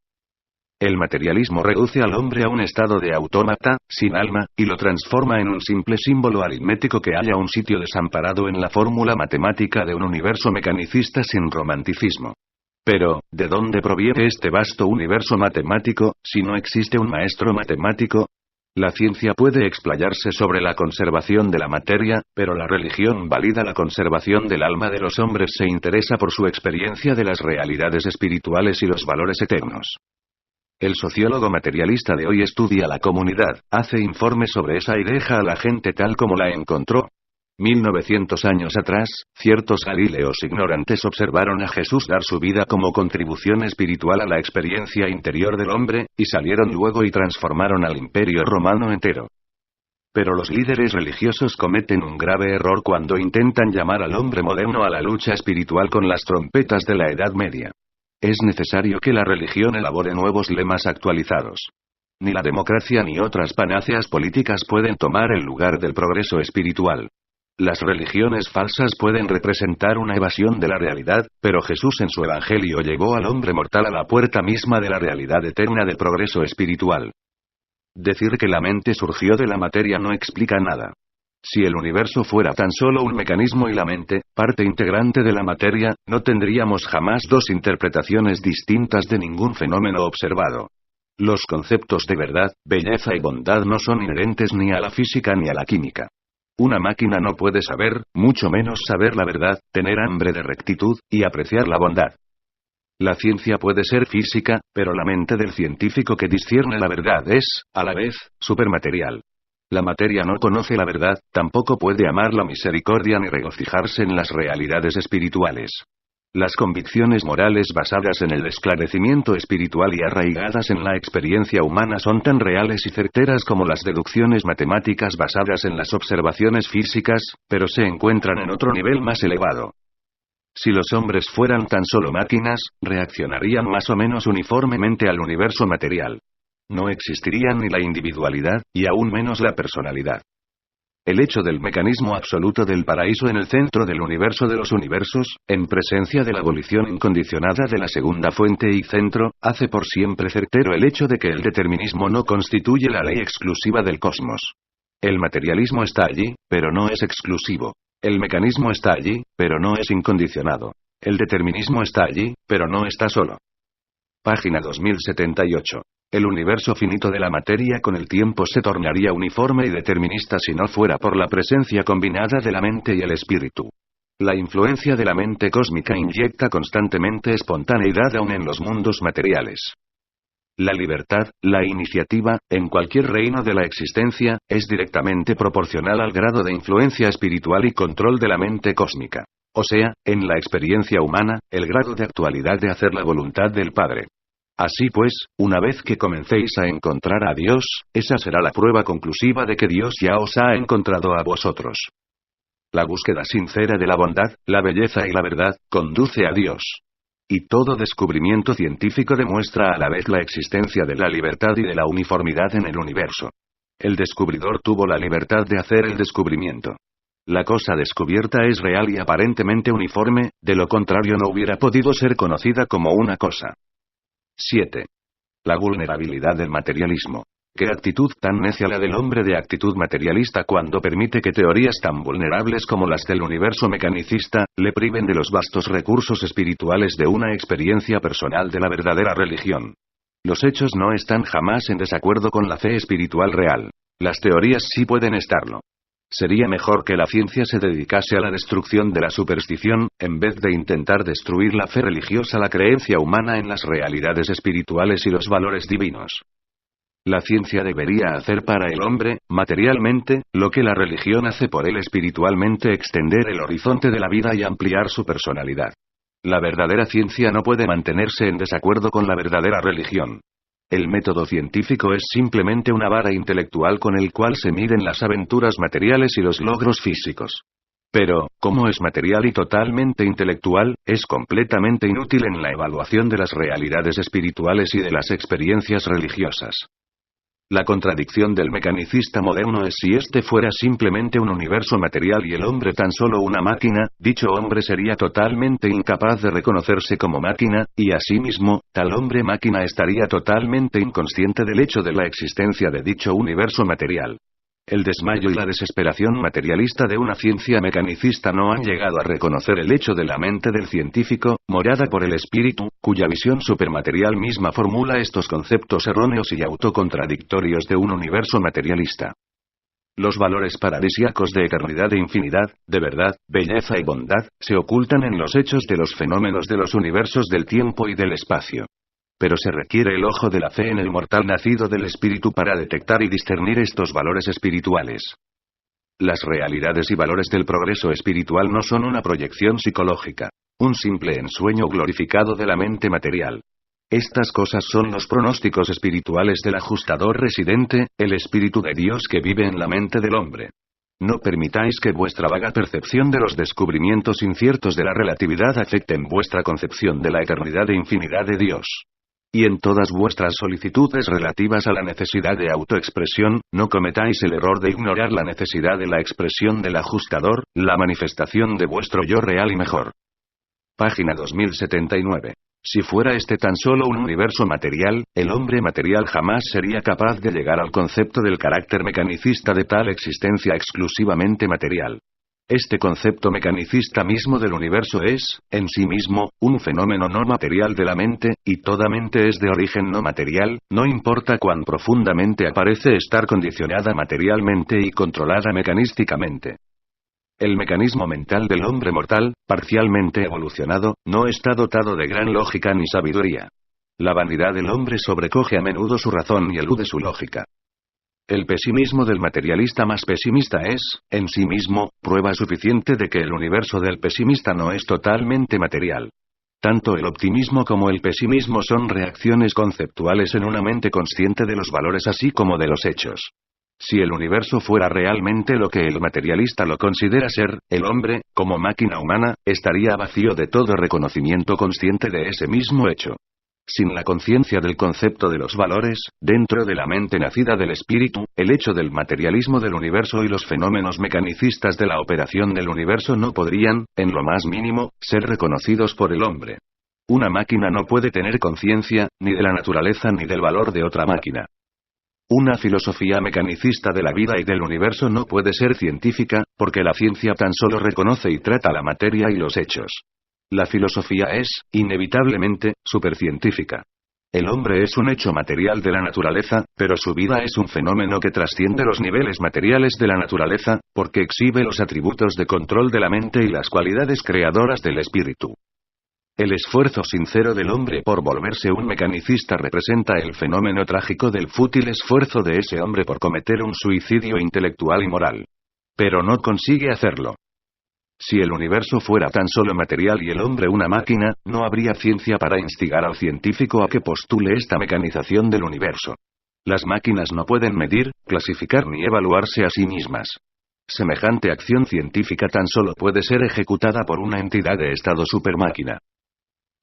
El materialismo reduce al hombre a un estado de autómata, sin alma, y lo transforma en un simple símbolo aritmético que halla un sitio desamparado en la fórmula matemática de un universo mecanicista sin romanticismo. Pero, ¿de dónde proviene este vasto universo matemático, si no existe un maestro matemático? La ciencia puede explayarse sobre la conservación de la materia, pero la religión valida la conservación del alma de los hombres, se interesa por su experiencia de las realidades espirituales y los valores eternos. El sociólogo materialista de hoy estudia la comunidad, hace informes sobre esa y deja a la gente tal como la encontró. 1900 años atrás, ciertos galileos ignorantes observaron a Jesús dar su vida como contribución espiritual a la experiencia interior del hombre, y salieron luego y transformaron al imperio romano entero. Pero los líderes religiosos cometen un grave error cuando intentan llamar al hombre moderno a la lucha espiritual con las trompetas de la Edad Media. Es necesario que la religión elabore nuevos lemas actualizados. Ni la democracia ni otras panaceas políticas pueden tomar el lugar del progreso espiritual. Las religiones falsas pueden representar una evasión de la realidad, pero Jesús en su evangelio llevó al hombre mortal a la puerta misma de la realidad eterna del progreso espiritual. Decir que la mente surgió de la materia no explica nada. Si el universo fuera tan solo un mecanismo y la mente, parte integrante de la materia, no tendríamos jamás dos interpretaciones distintas de ningún fenómeno observado. Los conceptos de verdad, belleza y bondad no son inherentes ni a la física ni a la química. Una máquina no puede saber, mucho menos saber la verdad, tener hambre de rectitud, y apreciar la bondad. La ciencia puede ser física, pero la mente del científico que discierne la verdad es, a la vez, supermaterial. La materia no conoce la verdad, tampoco puede amar la misericordia ni regocijarse en las realidades espirituales. Las convicciones morales basadas en el esclarecimiento espiritual y arraigadas en la experiencia humana son tan reales y certeras como las deducciones matemáticas basadas en las observaciones físicas, pero se encuentran en otro nivel más elevado. Si los hombres fueran tan solo máquinas, reaccionarían más o menos uniformemente al universo material. No existirían ni la individualidad, y aún menos la personalidad. El hecho del mecanismo absoluto del paraíso en el centro del universo de los universos, en presencia de la abolición incondicionada de la segunda fuente y centro, hace por siempre certero el hecho de que el determinismo no constituye la ley exclusiva del cosmos. El materialismo está allí, pero no es exclusivo. El mecanismo está allí, pero no es incondicionado. El determinismo está allí, pero no está solo. Página 2078. El universo finito de la materia con el tiempo se tornaría uniforme y determinista si no fuera por la presencia combinada de la mente y el espíritu. La influencia de la mente cósmica inyecta constantemente espontaneidad aún en los mundos materiales. La libertad, la iniciativa, en cualquier reino de la existencia, es directamente proporcional al grado de influencia espiritual y control de la mente cósmica. O sea, en la experiencia humana, el grado de actualidad de hacer la voluntad del Padre. Así pues, una vez que comencéis a encontrar a Dios, esa será la prueba conclusiva de que Dios ya os ha encontrado a vosotros. La búsqueda sincera de la bondad, la belleza y la verdad, conduce a Dios. Y todo descubrimiento científico demuestra a la vez la existencia de la libertad y de la uniformidad en el universo. El descubridor tuvo la libertad de hacer el descubrimiento. La cosa descubierta es real y aparentemente uniforme, de lo contrario no hubiera podido ser conocida como una cosa. 7. La vulnerabilidad del materialismo. ¿Qué actitud tan necia la del hombre de actitud materialista cuando permite que teorías tan vulnerables como las del universo mecanicista, le priven de los vastos recursos espirituales de una experiencia personal de la verdadera religión? Los hechos no están jamás en desacuerdo con la fe espiritual real. Las teorías sí pueden estarlo. Sería mejor que la ciencia se dedicase a la destrucción de la superstición, en vez de intentar destruir la fe religiosa, la creencia humana en las realidades espirituales y los valores divinos. La ciencia debería hacer para el hombre, materialmente, lo que la religión hace por él espiritualmente: extender el horizonte de la vida y ampliar su personalidad. La verdadera ciencia no puede mantenerse en desacuerdo con la verdadera religión. El método científico es simplemente una vara intelectual con el cual se miden las aventuras materiales y los logros físicos. Pero, como es material y totalmente intelectual, es completamente inútil en la evaluación de las realidades espirituales y de las experiencias religiosas. La contradicción del mecanicista moderno es: si este fuera simplemente un universo material y el hombre tan solo una máquina, dicho hombre sería totalmente incapaz de reconocerse como máquina, y asimismo, tal hombre-máquina estaría totalmente inconsciente del hecho de la existencia de dicho universo material. El desmayo y la desesperación materialista de una ciencia mecanicista no han llegado a reconocer el hecho de la mente del científico, morada por el espíritu, cuya visión supermaterial misma formula estos conceptos erróneos y autocontradictorios de un universo materialista. Los valores paradisíacos de eternidad e infinidad, de verdad, belleza y bondad, se ocultan en los hechos de los fenómenos de los universos del tiempo y del espacio. Pero se requiere el ojo de la fe en el mortal nacido del espíritu para detectar y discernir estos valores espirituales. Las realidades y valores del progreso espiritual no son una proyección psicológica, un simple ensueño glorificado de la mente material. Estas cosas son los pronósticos espirituales del ajustador residente, el Espíritu de Dios que vive en la mente del hombre. No permitáis que vuestra vaga percepción de los descubrimientos inciertos de la relatividad afecten vuestra concepción de la eternidad e infinidad de Dios. Y en todas vuestras solicitudes relativas a la necesidad de autoexpresión, no cometáis el error de ignorar la necesidad de la expresión del ajustador, la manifestación de vuestro yo real y mejor. Página 2079. Si fuera este tan solo un universo material, el hombre material jamás sería capaz de llegar al concepto del carácter mecanicista de tal existencia exclusivamente material. Este concepto mecanicista mismo del universo es, en sí mismo, un fenómeno no material de la mente, y toda mente es de origen no material, no importa cuán profundamente aparece estar condicionada materialmente y controlada mecanísticamente. El mecanismo mental del hombre mortal, parcialmente evolucionado, no está dotado de gran lógica ni sabiduría. La vanidad del hombre sobrecoge a menudo su razón y elude su lógica. El pesimismo del materialista más pesimista es, en sí mismo, prueba suficiente de que el universo del pesimista no es totalmente material. Tanto el optimismo como el pesimismo son reacciones conceptuales en una mente consciente de los valores así como de los hechos. Si el universo fuera realmente lo que el materialista lo considera ser, el hombre, como máquina humana, estaría vacío de todo reconocimiento consciente de ese mismo hecho. Sin la conciencia del concepto de los valores, dentro de la mente nacida del espíritu, el hecho del materialismo del universo y los fenómenos mecanicistas de la operación del universo no podrían, en lo más mínimo, ser reconocidos por el hombre. Una máquina no puede tener conciencia, ni de la naturaleza ni del valor de otra máquina. Una filosofía mecanicista de la vida y del universo no puede ser científica, porque la ciencia tan solo reconoce y trata la materia y los hechos. La filosofía es, inevitablemente, supercientífica. El hombre es un hecho material de la naturaleza, pero su vida es un fenómeno que trasciende los niveles materiales de la naturaleza, porque exhibe los atributos de control de la mente y las cualidades creadoras del espíritu. El esfuerzo sincero del hombre por volverse un mecanicista representa el fenómeno trágico del fútil esfuerzo de ese hombre por cometer un suicidio intelectual y moral. Pero no consigue hacerlo. Si el universo fuera tan solo material y el hombre una máquina, no habría ciencia para instigar al científico a que postule esta mecanización del universo. Las máquinas no pueden medir, clasificar ni evaluarse a sí mismas. Semejante acción científica tan solo puede ser ejecutada por una entidad de estado supermáquina.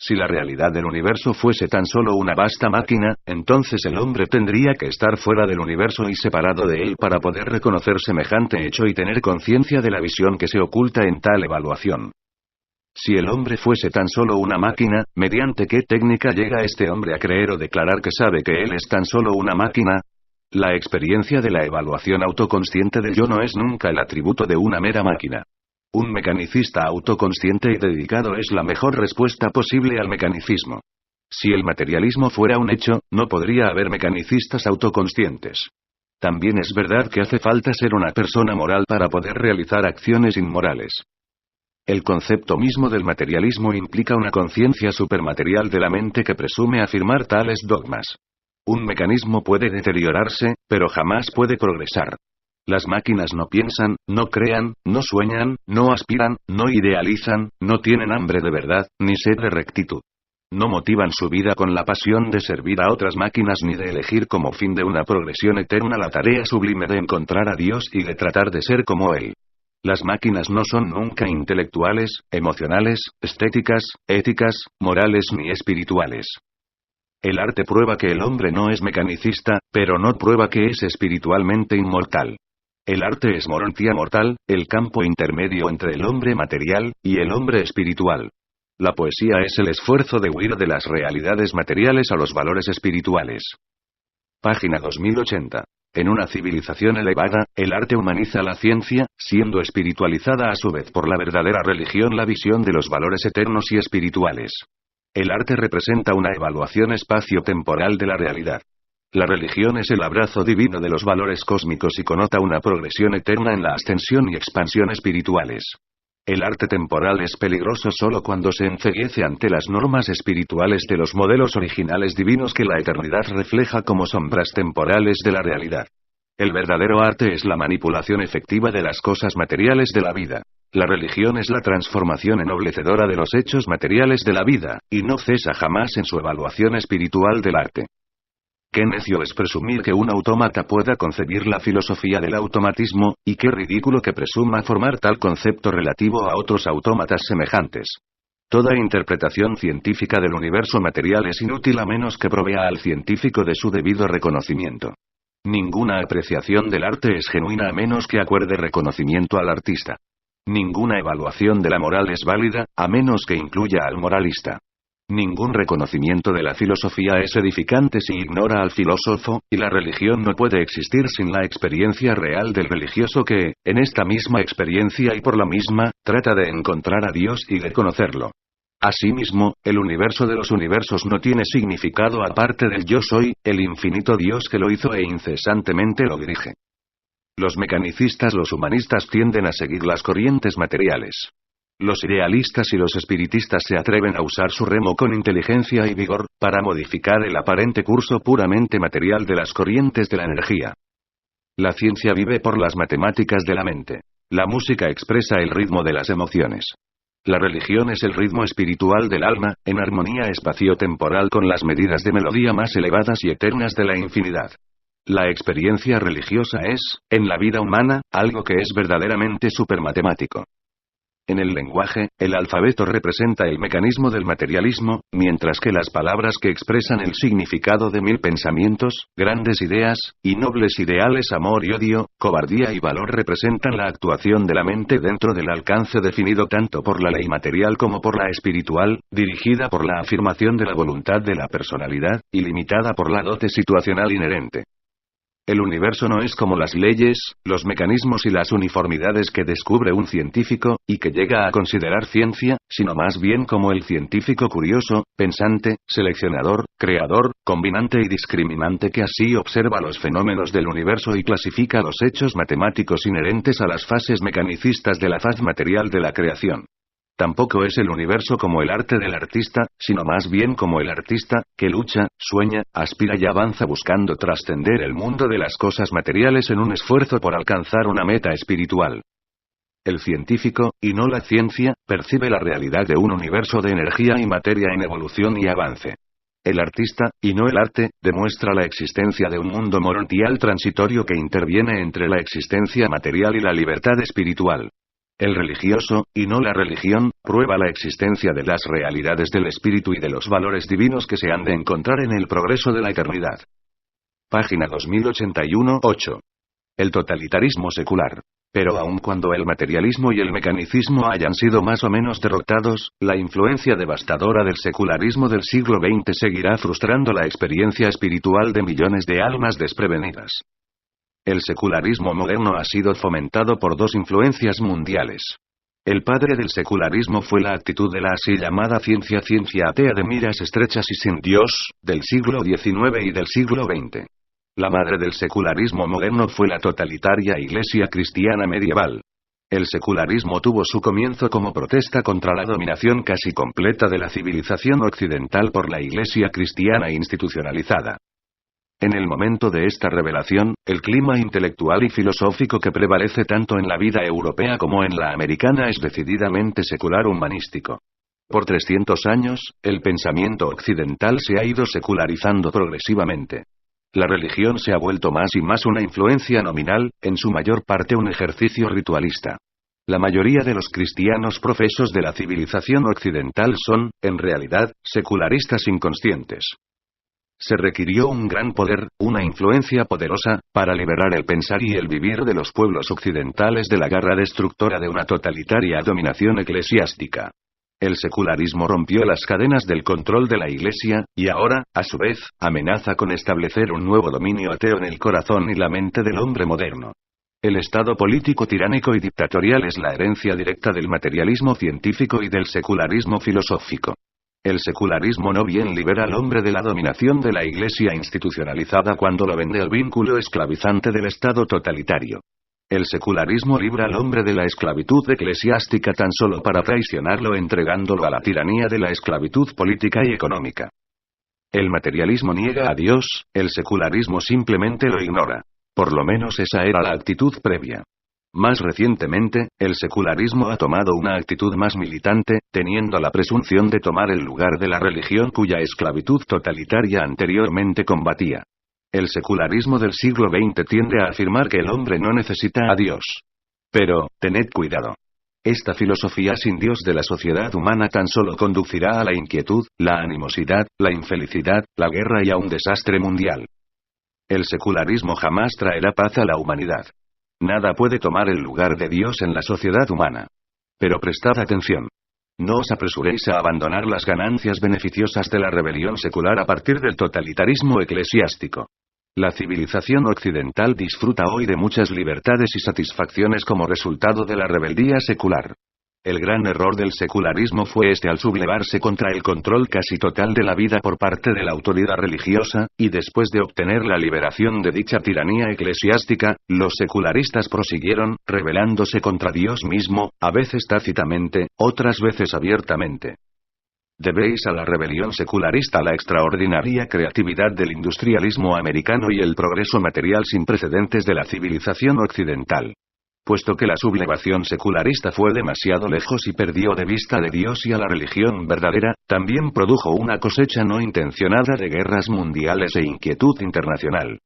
Si la realidad del universo fuese tan solo una vasta máquina, entonces el hombre tendría que estar fuera del universo y separado de él para poder reconocer semejante hecho y tener conciencia de la visión que se oculta en tal evaluación. Si el hombre fuese tan solo una máquina, ¿mediante qué técnica llega este hombre a creer o declarar que sabe que él es tan solo una máquina? La experiencia de la evaluación autoconsciente del yo no es nunca el atributo de una mera máquina. Un mecanicista autoconsciente y dedicado es la mejor respuesta posible al mecanicismo. Si el materialismo fuera un hecho, no podría haber mecanicistas autoconscientes. También es verdad que hace falta ser una persona moral para poder realizar acciones inmorales. El concepto mismo del materialismo implica una conciencia supermaterial de la mente que presume afirmar tales dogmas. Un mecanismo puede deteriorarse, pero jamás puede progresar. Las máquinas no piensan, no crean, no sueñan, no aspiran, no idealizan, no tienen hambre de verdad, ni sed de rectitud. No motivan su vida con la pasión de servir a otras máquinas ni de elegir como fin de una progresión eterna la tarea sublime de encontrar a Dios y de tratar de ser como Él. Las máquinas no son nunca intelectuales, emocionales, estéticas, éticas, morales ni espirituales. El arte prueba que el hombre no es mecanicista, pero no prueba que es espiritualmente inmortal. El arte es morontia mortal, el campo intermedio entre el hombre material y el hombre espiritual. La poesía es el esfuerzo de huir de las realidades materiales a los valores espirituales. Página 2080. En una civilización elevada, el arte humaniza la ciencia, siendo espiritualizada a su vez por la verdadera religión la visión de los valores eternos y espirituales. El arte representa una evaluación espacio-temporal de la realidad. La religión es el abrazo divino de los valores cósmicos y connota una progresión eterna en la ascensión y expansión espirituales. El arte temporal es peligroso solo cuando se enceguece ante las normas espirituales de los modelos originales divinos que la eternidad refleja como sombras temporales de la realidad. El verdadero arte es la manipulación efectiva de las cosas materiales de la vida. La religión es la transformación ennoblecedora de los hechos materiales de la vida, y no cesa jamás en su evaluación espiritual del arte. Qué necio es presumir que un autómata pueda concebir la filosofía del automatismo, y qué ridículo que presuma formar tal concepto relativo a otros autómatas semejantes. Toda interpretación científica del universo material es inútil a menos que provea al científico de su debido reconocimiento. Ninguna apreciación del arte es genuina a menos que acuerde reconocimiento al artista. Ninguna evaluación de la moral es válida, a menos que incluya al moralista. Ningún reconocimiento de la filosofía es edificante si ignora al filósofo, y la religión no puede existir sin la experiencia real del religioso que, en esta misma experiencia y por la misma, trata de encontrar a Dios y de conocerlo. Asimismo, el universo de los universos no tiene significado aparte del yo soy, el infinito Dios que lo hizo e incesantemente lo dirige. Los mecanicistas, los humanistas tienden a seguir las corrientes materiales. Los idealistas y los espiritistas se atreven a usar su remo con inteligencia y vigor, para modificar el aparente curso puramente material de las corrientes de la energía. La ciencia vive por las matemáticas de la mente. La música expresa el ritmo de las emociones. La religión es el ritmo espiritual del alma, en armonía espacio-temporal con las medidas de melodía más elevadas y eternas de la infinidad. La experiencia religiosa es, en la vida humana, algo que es verdaderamente supermatemático. En el lenguaje, el alfabeto representa el mecanismo del materialismo, mientras que las palabras que expresan el significado de 1000 pensamientos, grandes ideas, y nobles ideales, amor y odio, cobardía y valor representan la actuación de la mente dentro del alcance definido tanto por la ley material como por la espiritual, dirigida por la afirmación de la voluntad de la personalidad, y limitada por la dote situacional inherente. El universo no es como las leyes, los mecanismos y las uniformidades que descubre un científico, y que llega a considerar ciencia, sino más bien como el científico curioso, pensante, seleccionador, creador, combinante y discriminante que así observa los fenómenos del universo y clasifica los hechos matemáticos inherentes a las fases mecanicistas de la faz material de la creación. Tampoco es el universo como el arte del artista, sino más bien como el artista, que lucha, sueña, aspira y avanza buscando trascender el mundo de las cosas materiales en un esfuerzo por alcanzar una meta espiritual. El científico, y no la ciencia, percibe la realidad de un universo de energía y materia en evolución y avance. El artista, y no el arte, demuestra la existencia de un mundo morontial transitorio que interviene entre la existencia material y la libertad espiritual. El religioso, y no la religión, prueba la existencia de las realidades del espíritu y de los valores divinos que se han de encontrar en el progreso de la eternidad. Página 2081, 8. El totalitarismo secular. Pero aun cuando el materialismo y el mecanicismo hayan sido más o menos derrotados, la influencia devastadora del secularismo del siglo XX seguirá frustrando la experiencia espiritual de millones de almas desprevenidas. El secularismo moderno ha sido fomentado por dos influencias mundiales. El padre del secularismo fue la actitud de la así llamada ciencia atea de miras estrechas y sin Dios, del siglo XIX y del siglo XX. La madre del secularismo moderno fue la totalitaria Iglesia cristiana medieval. El secularismo tuvo su comienzo como protesta contra la dominación casi completa de la civilización occidental por la Iglesia cristiana institucionalizada. En el momento de esta revelación, el clima intelectual y filosófico que prevalece tanto en la vida europea como en la americana es decididamente secular humanístico. Por 300 años, el pensamiento occidental se ha ido secularizando progresivamente. La religión se ha vuelto más y más una influencia nominal, en su mayor parte un ejercicio ritualista. La mayoría de los cristianos profesos de la civilización occidental son, en realidad, secularistas inconscientes. Se requirió un gran poder, una influencia poderosa, para liberar el pensar y el vivir de los pueblos occidentales de la garra destructora de una totalitaria dominación eclesiástica. El secularismo rompió las cadenas del control de la Iglesia, y ahora, a su vez, amenaza con establecer un nuevo dominio ateo en el corazón y la mente del hombre moderno. El Estado político tiránico y dictatorial es la herencia directa del materialismo científico y del secularismo filosófico. El secularismo no bien libera al hombre de la dominación de la Iglesia institucionalizada cuando lo vende al vínculo esclavizante del Estado totalitario. El secularismo libra al hombre de la esclavitud eclesiástica tan solo para traicionarlo entregándolo a la tiranía de la esclavitud política y económica. El materialismo niega a Dios, el secularismo simplemente lo ignora. Por lo menos esa era la actitud previa. Más recientemente, el secularismo ha tomado una actitud más militante, teniendo la presunción de tomar el lugar de la religión cuya esclavitud totalitaria anteriormente combatía. El secularismo del siglo XX tiende a afirmar que el hombre no necesita a Dios. Pero, tened cuidado. Esta filosofía sin Dios de la sociedad humana tan solo conducirá a la inquietud, la animosidad, la infelicidad, la guerra y a un desastre mundial. El secularismo jamás traerá paz a la humanidad. Nada puede tomar el lugar de Dios en la sociedad humana. Pero prestad atención. No os apresuréis a abandonar las ganancias beneficiosas de la rebelión secular a partir del totalitarismo eclesiástico. La civilización occidental disfruta hoy de muchas libertades y satisfacciones como resultado de la rebeldía secular. El gran error del secularismo fue al sublevarse contra el control casi total de la vida por parte de la autoridad religiosa, y después de obtener la liberación de dicha tiranía eclesiástica, los secularistas prosiguieron, rebelándose contra Dios mismo, a veces tácitamente, otras veces abiertamente. Debéis a la rebelión secularista la extraordinaria creatividad del industrialismo americano y el progreso material sin precedentes de la civilización occidental. Puesto que la sublevación secularista fue demasiado lejos y perdió de vista de Dios y a la religión verdadera, también produjo una cosecha no intencionada de guerras mundiales e inquietud internacional.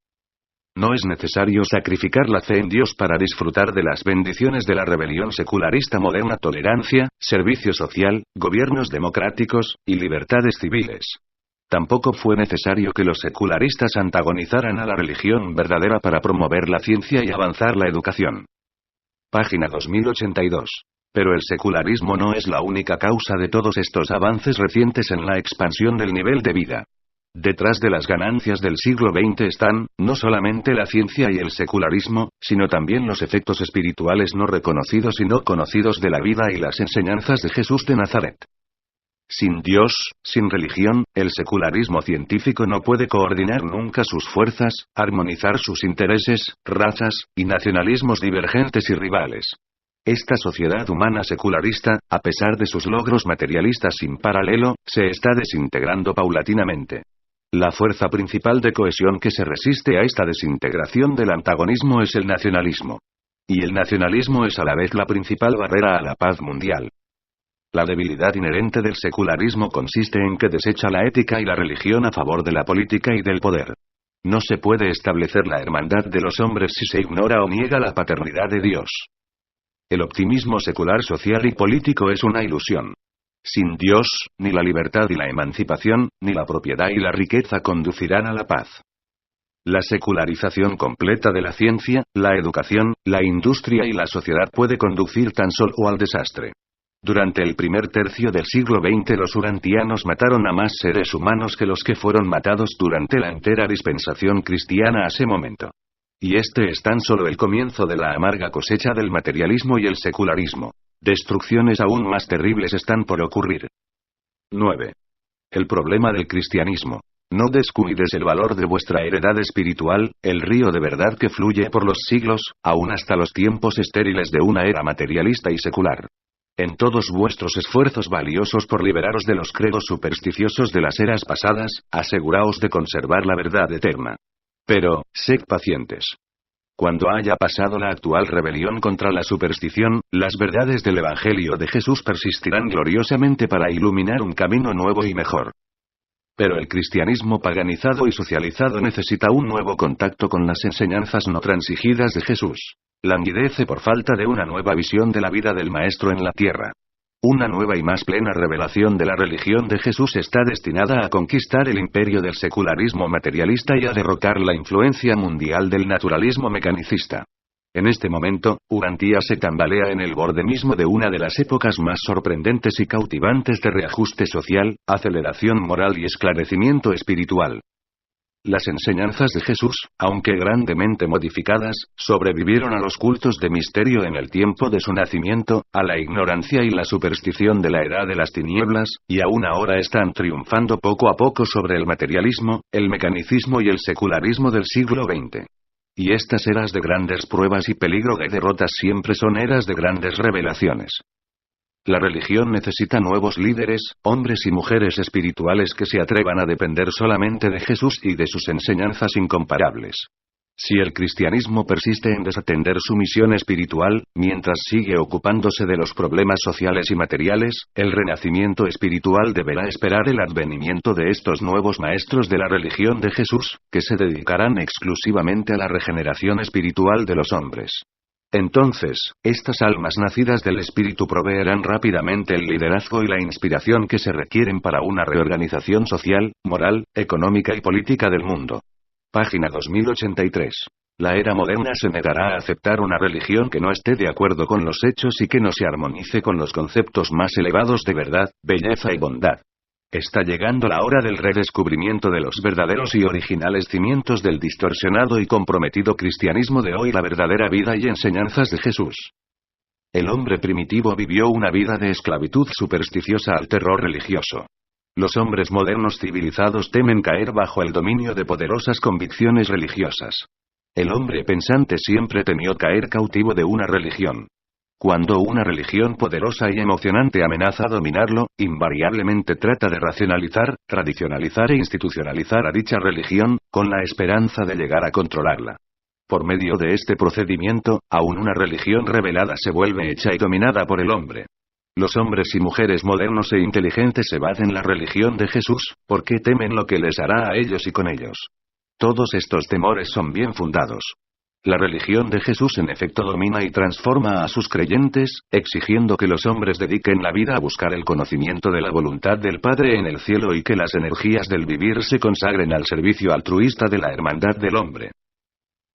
No es necesario sacrificar la fe en Dios para disfrutar de las bendiciones de la rebelión secularista moderna: tolerancia, servicio social, gobiernos democráticos, y libertades civiles. Tampoco fue necesario que los secularistas antagonizaran a la religión verdadera para promover la ciencia y avanzar la educación. Página 2082. Pero el secularismo no es la única causa de todos estos avances recientes en la expansión del nivel de vida. Detrás de las ganancias del siglo XX están, no solamente la ciencia y el secularismo, sino también los efectos espirituales no reconocidos y no conocidos de la vida y las enseñanzas de Jesús de Nazaret. Sin Dios, sin religión, el secularismo científico no puede coordinar nunca sus fuerzas, armonizar sus intereses, razas, y nacionalismos divergentes y rivales. Esta sociedad humana secularista, a pesar de sus logros materialistas sin paralelo, se está desintegrando paulatinamente. La fuerza principal de cohesión que se resiste a esta desintegración del antagonismo es el nacionalismo. Y el nacionalismo es a la vez la principal barrera a la paz mundial. La debilidad inherente del secularismo consiste en que desecha la ética y la religión a favor de la política y del poder. No se puede establecer la hermandad de los hombres si se ignora o niega la paternidad de Dios. El optimismo secular social y político es una ilusión. Sin Dios, ni la libertad y la emancipación, ni la propiedad y la riqueza conducirán a la paz. La secularización completa de la ciencia, la educación, la industria y la sociedad puede conducir tan solo al desastre. Durante el primer tercio del siglo XX los urantianos mataron a más seres humanos que los que fueron matados durante la entera dispensación cristiana a ese momento. Y este es tan solo el comienzo de la amarga cosecha del materialismo y el secularismo. Destrucciones aún más terribles están por ocurrir. 9. El problema del cristianismo. No descuides el valor de vuestra heredad espiritual, el río de verdad que fluye por los siglos, aún hasta los tiempos estériles de una era materialista y secular. En todos vuestros esfuerzos valiosos por liberaros de los credos supersticiosos de las eras pasadas, aseguraos de conservar la verdad eterna. Pero, sed pacientes. Cuando haya pasado la actual rebelión contra la superstición, las verdades del Evangelio de Jesús persistirán gloriosamente para iluminar un camino nuevo y mejor. Pero el cristianismo paganizado y socializado necesita un nuevo contacto con las enseñanzas no transigidas de Jesús. Languidece por falta de una nueva visión de la vida del Maestro en la tierra. Una nueva y más plena revelación de la religión de Jesús está destinada a conquistar el imperio del secularismo materialista y a derrocar la influencia mundial del naturalismo mecanicista. En este momento, Urantia se tambalea en el borde mismo de una de las épocas más sorprendentes y cautivantes de reajuste social, aceleración moral y esclarecimiento espiritual. Las enseñanzas de Jesús, aunque grandemente modificadas, sobrevivieron a los cultos de misterio en el tiempo de su nacimiento, a la ignorancia y la superstición de la edad de las tinieblas, y aún ahora están triunfando poco a poco sobre el materialismo, el mecanicismo y el secularismo del siglo XX. Y estas eras de grandes pruebas y peligro de derrotas siempre son eras de grandes revelaciones. La religión necesita nuevos líderes, hombres y mujeres espirituales que se atrevan a depender solamente de Jesús y de sus enseñanzas incomparables. Si el cristianismo persiste en desatender su misión espiritual, mientras sigue ocupándose de los problemas sociales y materiales, el renacimiento espiritual deberá esperar el advenimiento de estos nuevos maestros de la religión de Jesús, que se dedicarán exclusivamente a la regeneración espiritual de los hombres. Entonces, estas almas nacidas del Espíritu proveerán rápidamente el liderazgo y la inspiración que se requieren para una reorganización social, moral, económica y política del mundo. Página 2083. La era moderna se negará a aceptar una religión que no esté de acuerdo con los hechos y que no se armonice con los conceptos más elevados de verdad, belleza y bondad. Está llegando la hora del redescubrimiento de los verdaderos y originales cimientos del distorsionado y comprometido cristianismo de hoy, la verdadera vida y enseñanzas de Jesús. El hombre primitivo vivió una vida de esclavitud supersticiosa al terror religioso. Los hombres modernos civilizados temen caer bajo el dominio de poderosas convicciones religiosas. El hombre pensante siempre temió caer cautivo de una religión. Cuando una religión poderosa y emocionante amenaza dominarlo, invariablemente trata de racionalizar, tradicionalizar e institucionalizar a dicha religión, con la esperanza de llegar a controlarla. Por medio de este procedimiento, aún una religión revelada se vuelve hecha y dominada por el hombre. Los hombres y mujeres modernos e inteligentes evaden la religión de Jesús, porque temen lo que les hará a ellos y con ellos. Todos estos temores son bien fundados. La religión de Jesús en efecto domina y transforma a sus creyentes, exigiendo que los hombres dediquen la vida a buscar el conocimiento de la voluntad del Padre en el cielo y que las energías del vivir se consagren al servicio altruista de la hermandad del hombre.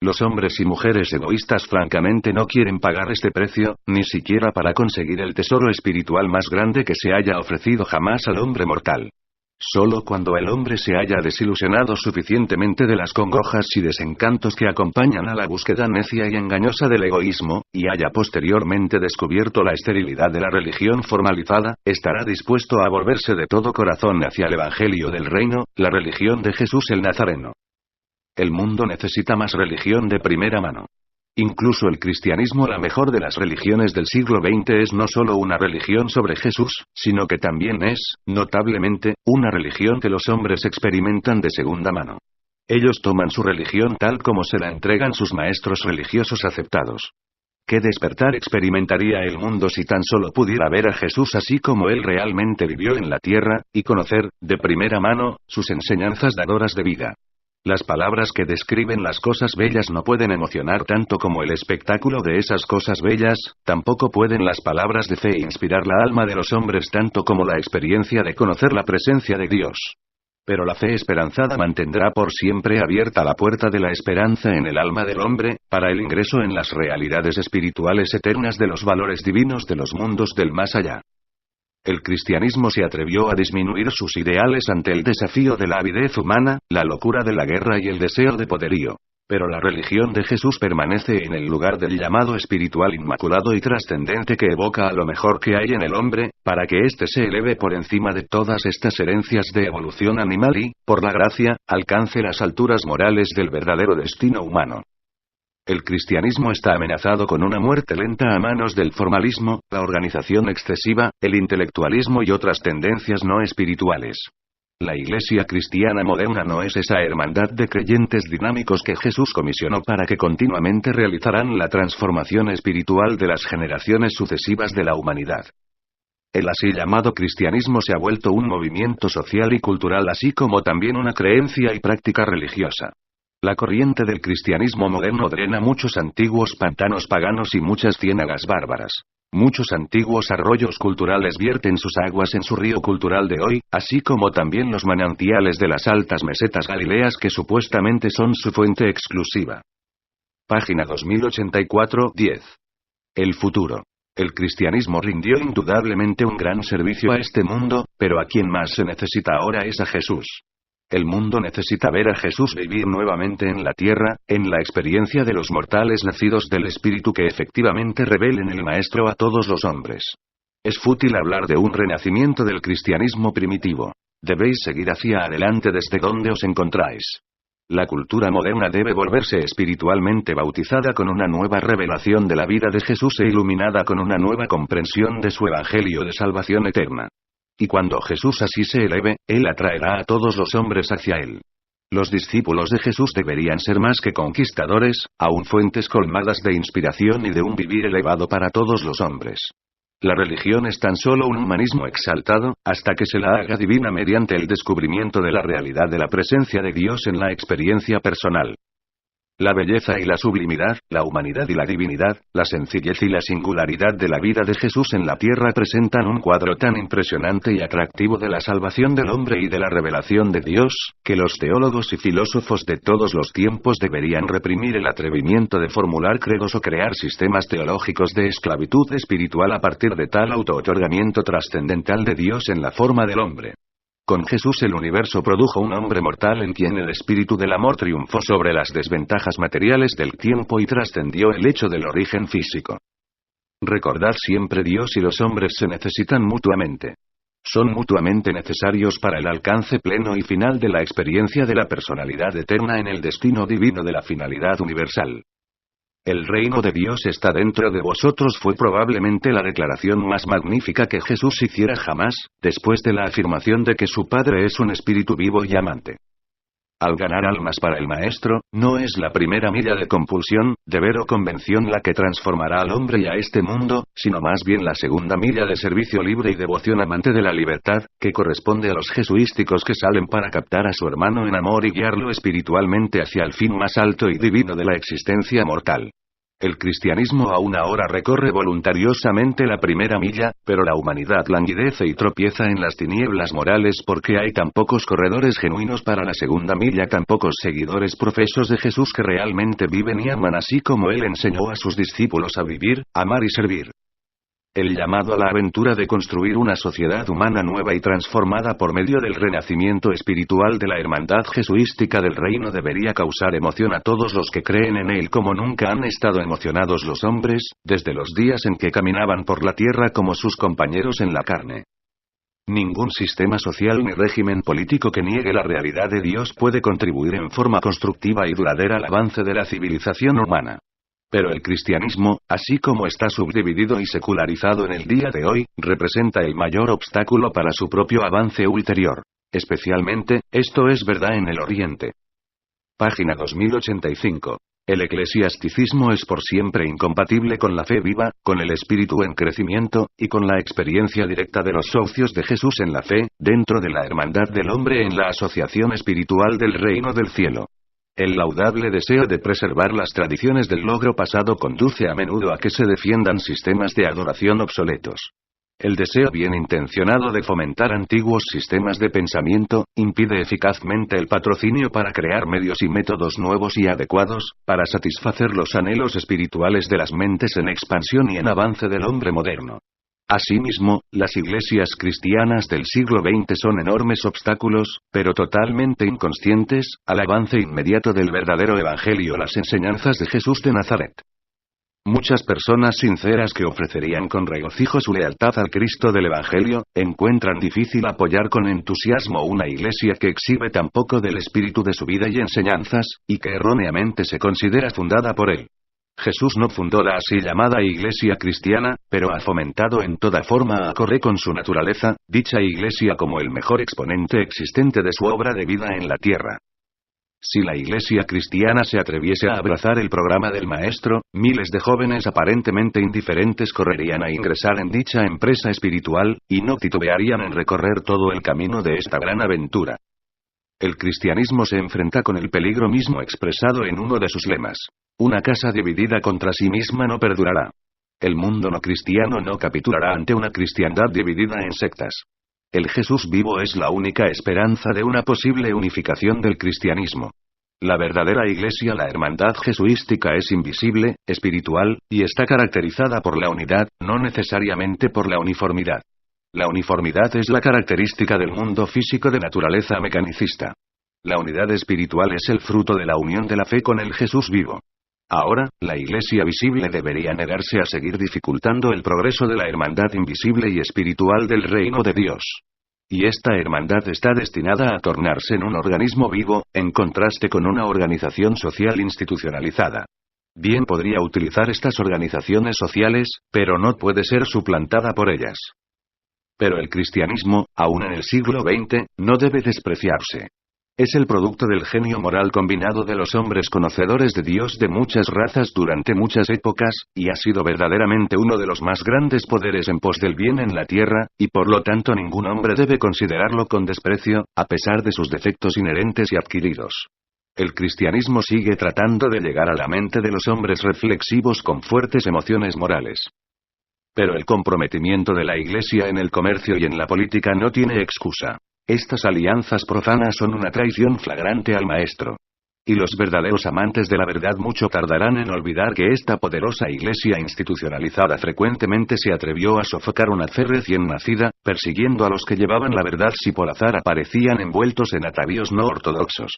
Los hombres y mujeres egoístas francamente no quieren pagar este precio, ni siquiera para conseguir el tesoro espiritual más grande que se haya ofrecido jamás al hombre mortal. Solo cuando el hombre se haya desilusionado suficientemente de las congojas y desencantos que acompañan a la búsqueda necia y engañosa del egoísmo, y haya posteriormente descubierto la esterilidad de la religión formalizada, estará dispuesto a volverse de todo corazón hacia el Evangelio del Reino, la religión de Jesús el Nazareno. El mundo necesita más religión de primera mano. Incluso el cristianismo, la mejor de las religiones del siglo XX, es no solo una religión sobre Jesús, sino que también es, notablemente, una religión que los hombres experimentan de segunda mano. Ellos toman su religión tal como se la entregan sus maestros religiosos aceptados. ¿Qué despertar experimentaría el mundo si tan solo pudiera ver a Jesús así como él realmente vivió en la tierra, y conocer, de primera mano, sus enseñanzas dadoras de vida? Las palabras que describen las cosas bellas no pueden emocionar tanto como el espectáculo de esas cosas bellas, tampoco pueden las palabras de fe inspirar la alma de los hombres tanto como la experiencia de conocer la presencia de Dios. Pero la fe esperanzada mantendrá por siempre abierta la puerta de la esperanza en el alma del hombre, para el ingreso en las realidades espirituales eternas de los valores divinos de los mundos del más allá. El cristianismo se atrevió a disminuir sus ideales ante el desafío de la avidez humana, la locura de la guerra y el deseo de poderío. Pero la religión de Jesús permanece en el lugar del llamado espiritual inmaculado y trascendente que evoca a lo mejor que hay en el hombre, para que éste se eleve por encima de todas estas herencias de evolución animal y, por la gracia, alcance las alturas morales del verdadero destino humano. El cristianismo está amenazado con una muerte lenta a manos del formalismo, la organización excesiva, el intelectualismo y otras tendencias no espirituales. La Iglesia cristiana moderna no es esa hermandad de creyentes dinámicos que Jesús comisionó para que continuamente realizaran la transformación espiritual de las generaciones sucesivas de la humanidad. El así llamado cristianismo se ha vuelto un movimiento social y cultural así como también una creencia y práctica religiosa. La corriente del cristianismo moderno drena muchos antiguos pantanos paganos y muchas ciénagas bárbaras. Muchos antiguos arroyos culturales vierten sus aguas en su río cultural de hoy, así como también los manantiales de las altas mesetas galileas que supuestamente son su fuente exclusiva. Página 2084, 10. El futuro. El cristianismo rindió indudablemente un gran servicio a este mundo, pero a quien más se necesita ahora es a Jesús. El mundo necesita ver a Jesús vivir nuevamente en la tierra, en la experiencia de los mortales nacidos del Espíritu que efectivamente revelen el Maestro a todos los hombres. Es fútil hablar de un renacimiento del cristianismo primitivo. Debéis seguir hacia adelante desde donde os encontráis. La cultura moderna debe volverse espiritualmente bautizada con una nueva revelación de la vida de Jesús e iluminada con una nueva comprensión de su evangelio de salvación eterna. Y cuando Jesús así se eleve, Él atraerá a todos los hombres hacia Él. Los discípulos de Jesús deberían ser más que conquistadores, aún fuentes colmadas de inspiración y de un vivir elevado para todos los hombres. La religión es tan solo un humanismo exaltado, hasta que se la haga divina mediante el descubrimiento de la realidad de la presencia de Dios en la experiencia personal. La belleza y la sublimidad, la humanidad y la divinidad, la sencillez y la singularidad de la vida de Jesús en la tierra presentan un cuadro tan impresionante y atractivo de la salvación del hombre y de la revelación de Dios, que los teólogos y filósofos de todos los tiempos deberían reprimir el atrevimiento de formular credos o crear sistemas teológicos de esclavitud espiritual a partir de tal auto-otorgamiento trascendental de Dios en la forma del hombre. Con Jesús el universo produjo un hombre mortal en quien el espíritu del amor triunfó sobre las desventajas materiales del tiempo y trascendió el hecho del origen físico. Recordad siempre, Dios y los hombres se necesitan mutuamente. Son mutuamente necesarios para el alcance pleno y final de la experiencia de la personalidad eterna en el destino divino de la finalidad universal. El reino de Dios está dentro de vosotros fue probablemente la declaración más magnífica que Jesús hiciera jamás, después de la afirmación de que su Padre es un espíritu vivo y amante. Al ganar almas para el Maestro, no es la primera milla de compulsión, deber o convención la que transformará al hombre y a este mundo, sino más bien la segunda milla de servicio libre y devoción amante de la libertad, que corresponde a los jesuísticos que salen para captar a su hermano en amor y guiarlo espiritualmente hacia el fin más alto y divino de la existencia mortal. El cristianismo aún ahora recorre voluntariosamente la primera milla, pero la humanidad languidece y tropieza en las tinieblas morales porque hay tan pocos corredores genuinos para la segunda milla, tan pocos seguidores profesos de Jesús que realmente viven y aman así como Él enseñó a sus discípulos a vivir, amar y servir. El llamado a la aventura de construir una sociedad humana nueva y transformada por medio del renacimiento espiritual de la hermandad jesuística del reino debería causar emoción a todos los que creen en él como nunca han estado emocionados los hombres, desde los días en que caminaban por la tierra como sus compañeros en la carne. Ningún sistema social ni régimen político que niegue la realidad de Dios puede contribuir en forma constructiva y duradera al avance de la civilización humana. Pero el cristianismo, así como está subdividido y secularizado en el día de hoy, representa el mayor obstáculo para su propio avance ulterior. Especialmente, esto es verdad en el Oriente. Página 2085. El eclesiasticismo es por siempre incompatible con la fe viva, con el espíritu en crecimiento, y con la experiencia directa de los socios de Jesús en la fe, dentro de la hermandad del hombre en la asociación espiritual del reino del cielo. El laudable deseo de preservar las tradiciones del logro pasado conduce a menudo a que se defiendan sistemas de adoración obsoletos. El deseo bien intencionado de fomentar antiguos sistemas de pensamiento, impide eficazmente el patrocinio para crear medios y métodos nuevos y adecuados, para satisfacer los anhelos espirituales de las mentes en expansión y en avance del hombre moderno. Asimismo, las iglesias cristianas del siglo XX son enormes obstáculos, pero totalmente inconscientes, al avance inmediato del verdadero evangelio, las enseñanzas de Jesús de Nazaret. Muchas personas sinceras que ofrecerían con regocijo su lealtad al Cristo del Evangelio, encuentran difícil apoyar con entusiasmo una iglesia que exhibe tan poco del espíritu de su vida y enseñanzas, y que erróneamente se considera fundada por él. Jesús no fundó la así llamada iglesia cristiana, pero ha fomentado en toda forma acorde con su naturaleza, dicha iglesia como el mejor exponente existente de su obra de vida en la tierra. Si la iglesia cristiana se atreviese a abrazar el programa del Maestro, miles de jóvenes aparentemente indiferentes correrían a ingresar en dicha empresa espiritual, y no titubearían en recorrer todo el camino de esta gran aventura. El cristianismo se enfrenta con el peligro mismo expresado en uno de sus lemas. Una casa dividida contra sí misma no perdurará. El mundo no cristiano no capitulará ante una cristiandad dividida en sectas. El Jesús vivo es la única esperanza de una posible unificación del cristianismo. La verdadera Iglesia, la hermandad jesuística, es invisible, espiritual, y está caracterizada por la unidad, no necesariamente por la uniformidad. La uniformidad es la característica del mundo físico de naturaleza mecanicista. La unidad espiritual es el fruto de la unión de la fe con el Jesús vivo. Ahora, la Iglesia visible debería negarse a seguir dificultando el progreso de la hermandad invisible y espiritual del reino de Dios. Y esta hermandad está destinada a tornarse en un organismo vivo, en contraste con una organización social institucionalizada. Bien podría utilizar estas organizaciones sociales, pero no puede ser suplantada por ellas. Pero el cristianismo, aún en el siglo XX, no debe despreciarse. Es el producto del genio moral combinado de los hombres conocedores de Dios de muchas razas durante muchas épocas, y ha sido verdaderamente uno de los más grandes poderes en pos del bien en la tierra, y por lo tanto ningún hombre debe considerarlo con desprecio, a pesar de sus defectos inherentes y adquiridos. El cristianismo sigue tratando de llegar a la mente de los hombres reflexivos con fuertes emociones morales. Pero el comprometimiento de la Iglesia en el comercio y en la política no tiene excusa. Estas alianzas profanas son una traición flagrante al Maestro. Y los verdaderos amantes de la verdad mucho tardarán en olvidar que esta poderosa Iglesia institucionalizada frecuentemente se atrevió a sofocar una fe recién nacida, persiguiendo a los que llevaban la verdad si por azar aparecían envueltos en atavíos no ortodoxos.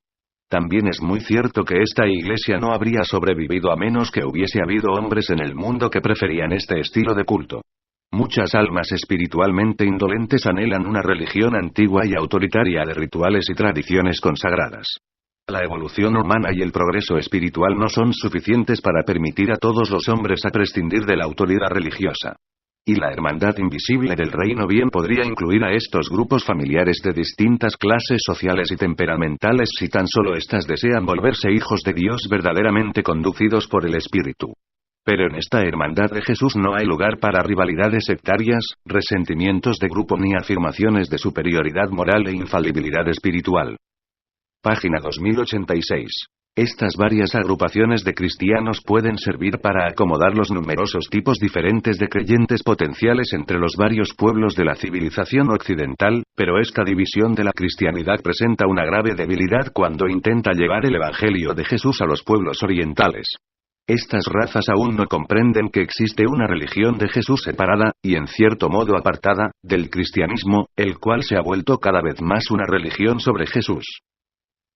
También es muy cierto que esta Iglesia no habría sobrevivido a menos que hubiese habido hombres en el mundo que preferían este estilo de culto. Muchas almas espiritualmente indolentes anhelan una religión antigua y autoritaria de rituales y tradiciones consagradas. La evolución humana y el progreso espiritual no son suficientes para permitir a todos los hombres a prescindir de la autoridad religiosa. Y la hermandad invisible del reino bien podría incluir a estos grupos familiares de distintas clases sociales y temperamentales si tan solo éstas desean volverse hijos de Dios verdaderamente conducidos por el Espíritu. Pero en esta hermandad de Jesús no hay lugar para rivalidades sectarias, resentimientos de grupo ni afirmaciones de superioridad moral e infalibilidad espiritual. Página 2086. Estas varias agrupaciones de cristianos pueden servir para acomodar los numerosos tipos diferentes de creyentes potenciales entre los varios pueblos de la civilización occidental, pero esta división de la cristianidad presenta una grave debilidad cuando intenta llevar el Evangelio de Jesús a los pueblos orientales. Estas razas aún no comprenden que existe una religión de Jesús separada, y en cierto modo apartada, del cristianismo, el cual se ha vuelto cada vez más una religión sobre Jesús.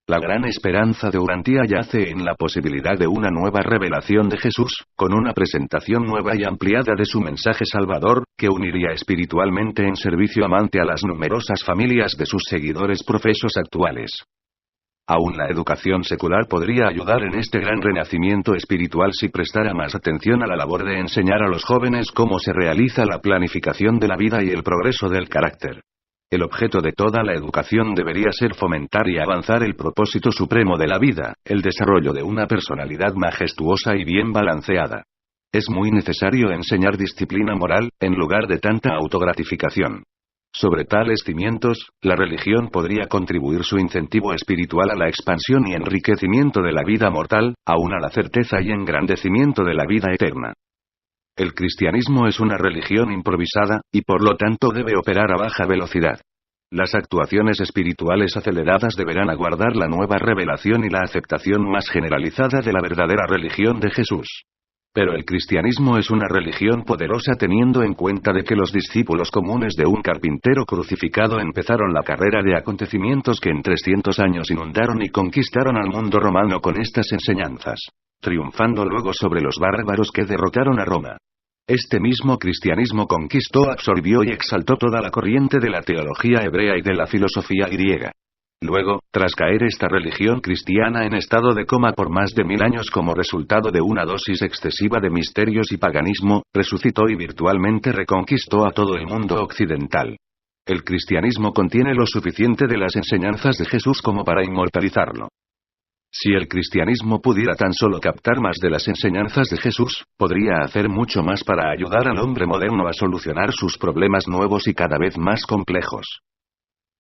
La gran esperanza de Urantia yace en la posibilidad de una nueva revelación de Jesús, con una presentación nueva y ampliada de su mensaje salvador, que uniría espiritualmente en servicio amante a las numerosas familias de sus seguidores profesos actuales. Aún la educación secular podría ayudar en este gran renacimiento espiritual si prestara más atención a la labor de enseñar a los jóvenes cómo se realiza la planificación de la vida y el progreso del carácter. El objeto de toda la educación debería ser fomentar y avanzar el propósito supremo de la vida, el desarrollo de una personalidad majestuosa y bien balanceada. Es muy necesario enseñar disciplina moral, en lugar de tanta autogratificación. Sobre tales cimientos, la religión podría contribuir su incentivo espiritual a la expansión y enriquecimiento de la vida mortal, aun a la certeza y engrandecimiento de la vida eterna. El cristianismo es una religión improvisada, y por lo tanto debe operar a baja velocidad. Las actuaciones espirituales aceleradas deberán aguardar la nueva revelación y la aceptación más generalizada de la verdadera religión de Jesús. Pero el cristianismo es una religión poderosa teniendo en cuenta de que los discípulos comunes de un carpintero crucificado empezaron la carrera de acontecimientos que en 300 años inundaron y conquistaron al mundo romano con estas enseñanzas, triunfando luego sobre los bárbaros que derrotaron a Roma. Este mismo cristianismo conquistó, absorbió y exaltó toda la corriente de la teología hebrea y de la filosofía griega. Luego, tras caer esta religión cristiana en estado de coma por más de 1000 años como resultado de una dosis excesiva de misterios y paganismo, resucitó y virtualmente reconquistó a todo el mundo occidental. El cristianismo contiene lo suficiente de las enseñanzas de Jesús como para inmortalizarlo. Si el cristianismo pudiera tan solo captar más de las enseñanzas de Jesús, podría hacer mucho más para ayudar al hombre moderno a solucionar sus problemas nuevos y cada vez más complejos.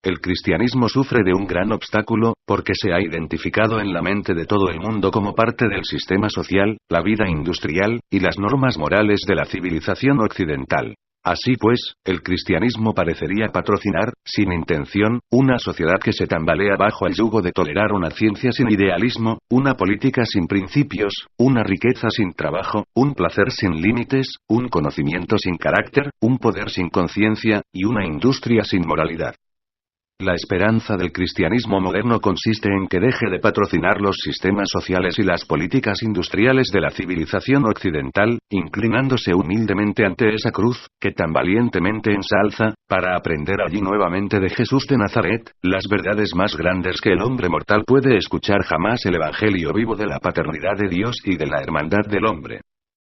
El cristianismo sufre de un gran obstáculo, porque se ha identificado en la mente de todo el mundo como parte del sistema social, la vida industrial, y las normas morales de la civilización occidental. Así pues, el cristianismo parecería patrocinar, sin intención, una sociedad que se tambalea bajo el yugo de tolerar una ciencia sin idealismo, una política sin principios, una riqueza sin trabajo, un placer sin límites, un conocimiento sin carácter, un poder sin conciencia, y una industria sin moralidad. La esperanza del cristianismo moderno consiste en que deje de patrocinar los sistemas sociales y las políticas industriales de la civilización occidental, inclinándose humildemente ante esa cruz, que tan valientemente ensalza, para aprender allí nuevamente de Jesús de Nazaret, las verdades más grandes que el hombre mortal puede escuchar jamás: el Evangelio vivo de la paternidad de Dios y de la hermandad del hombre.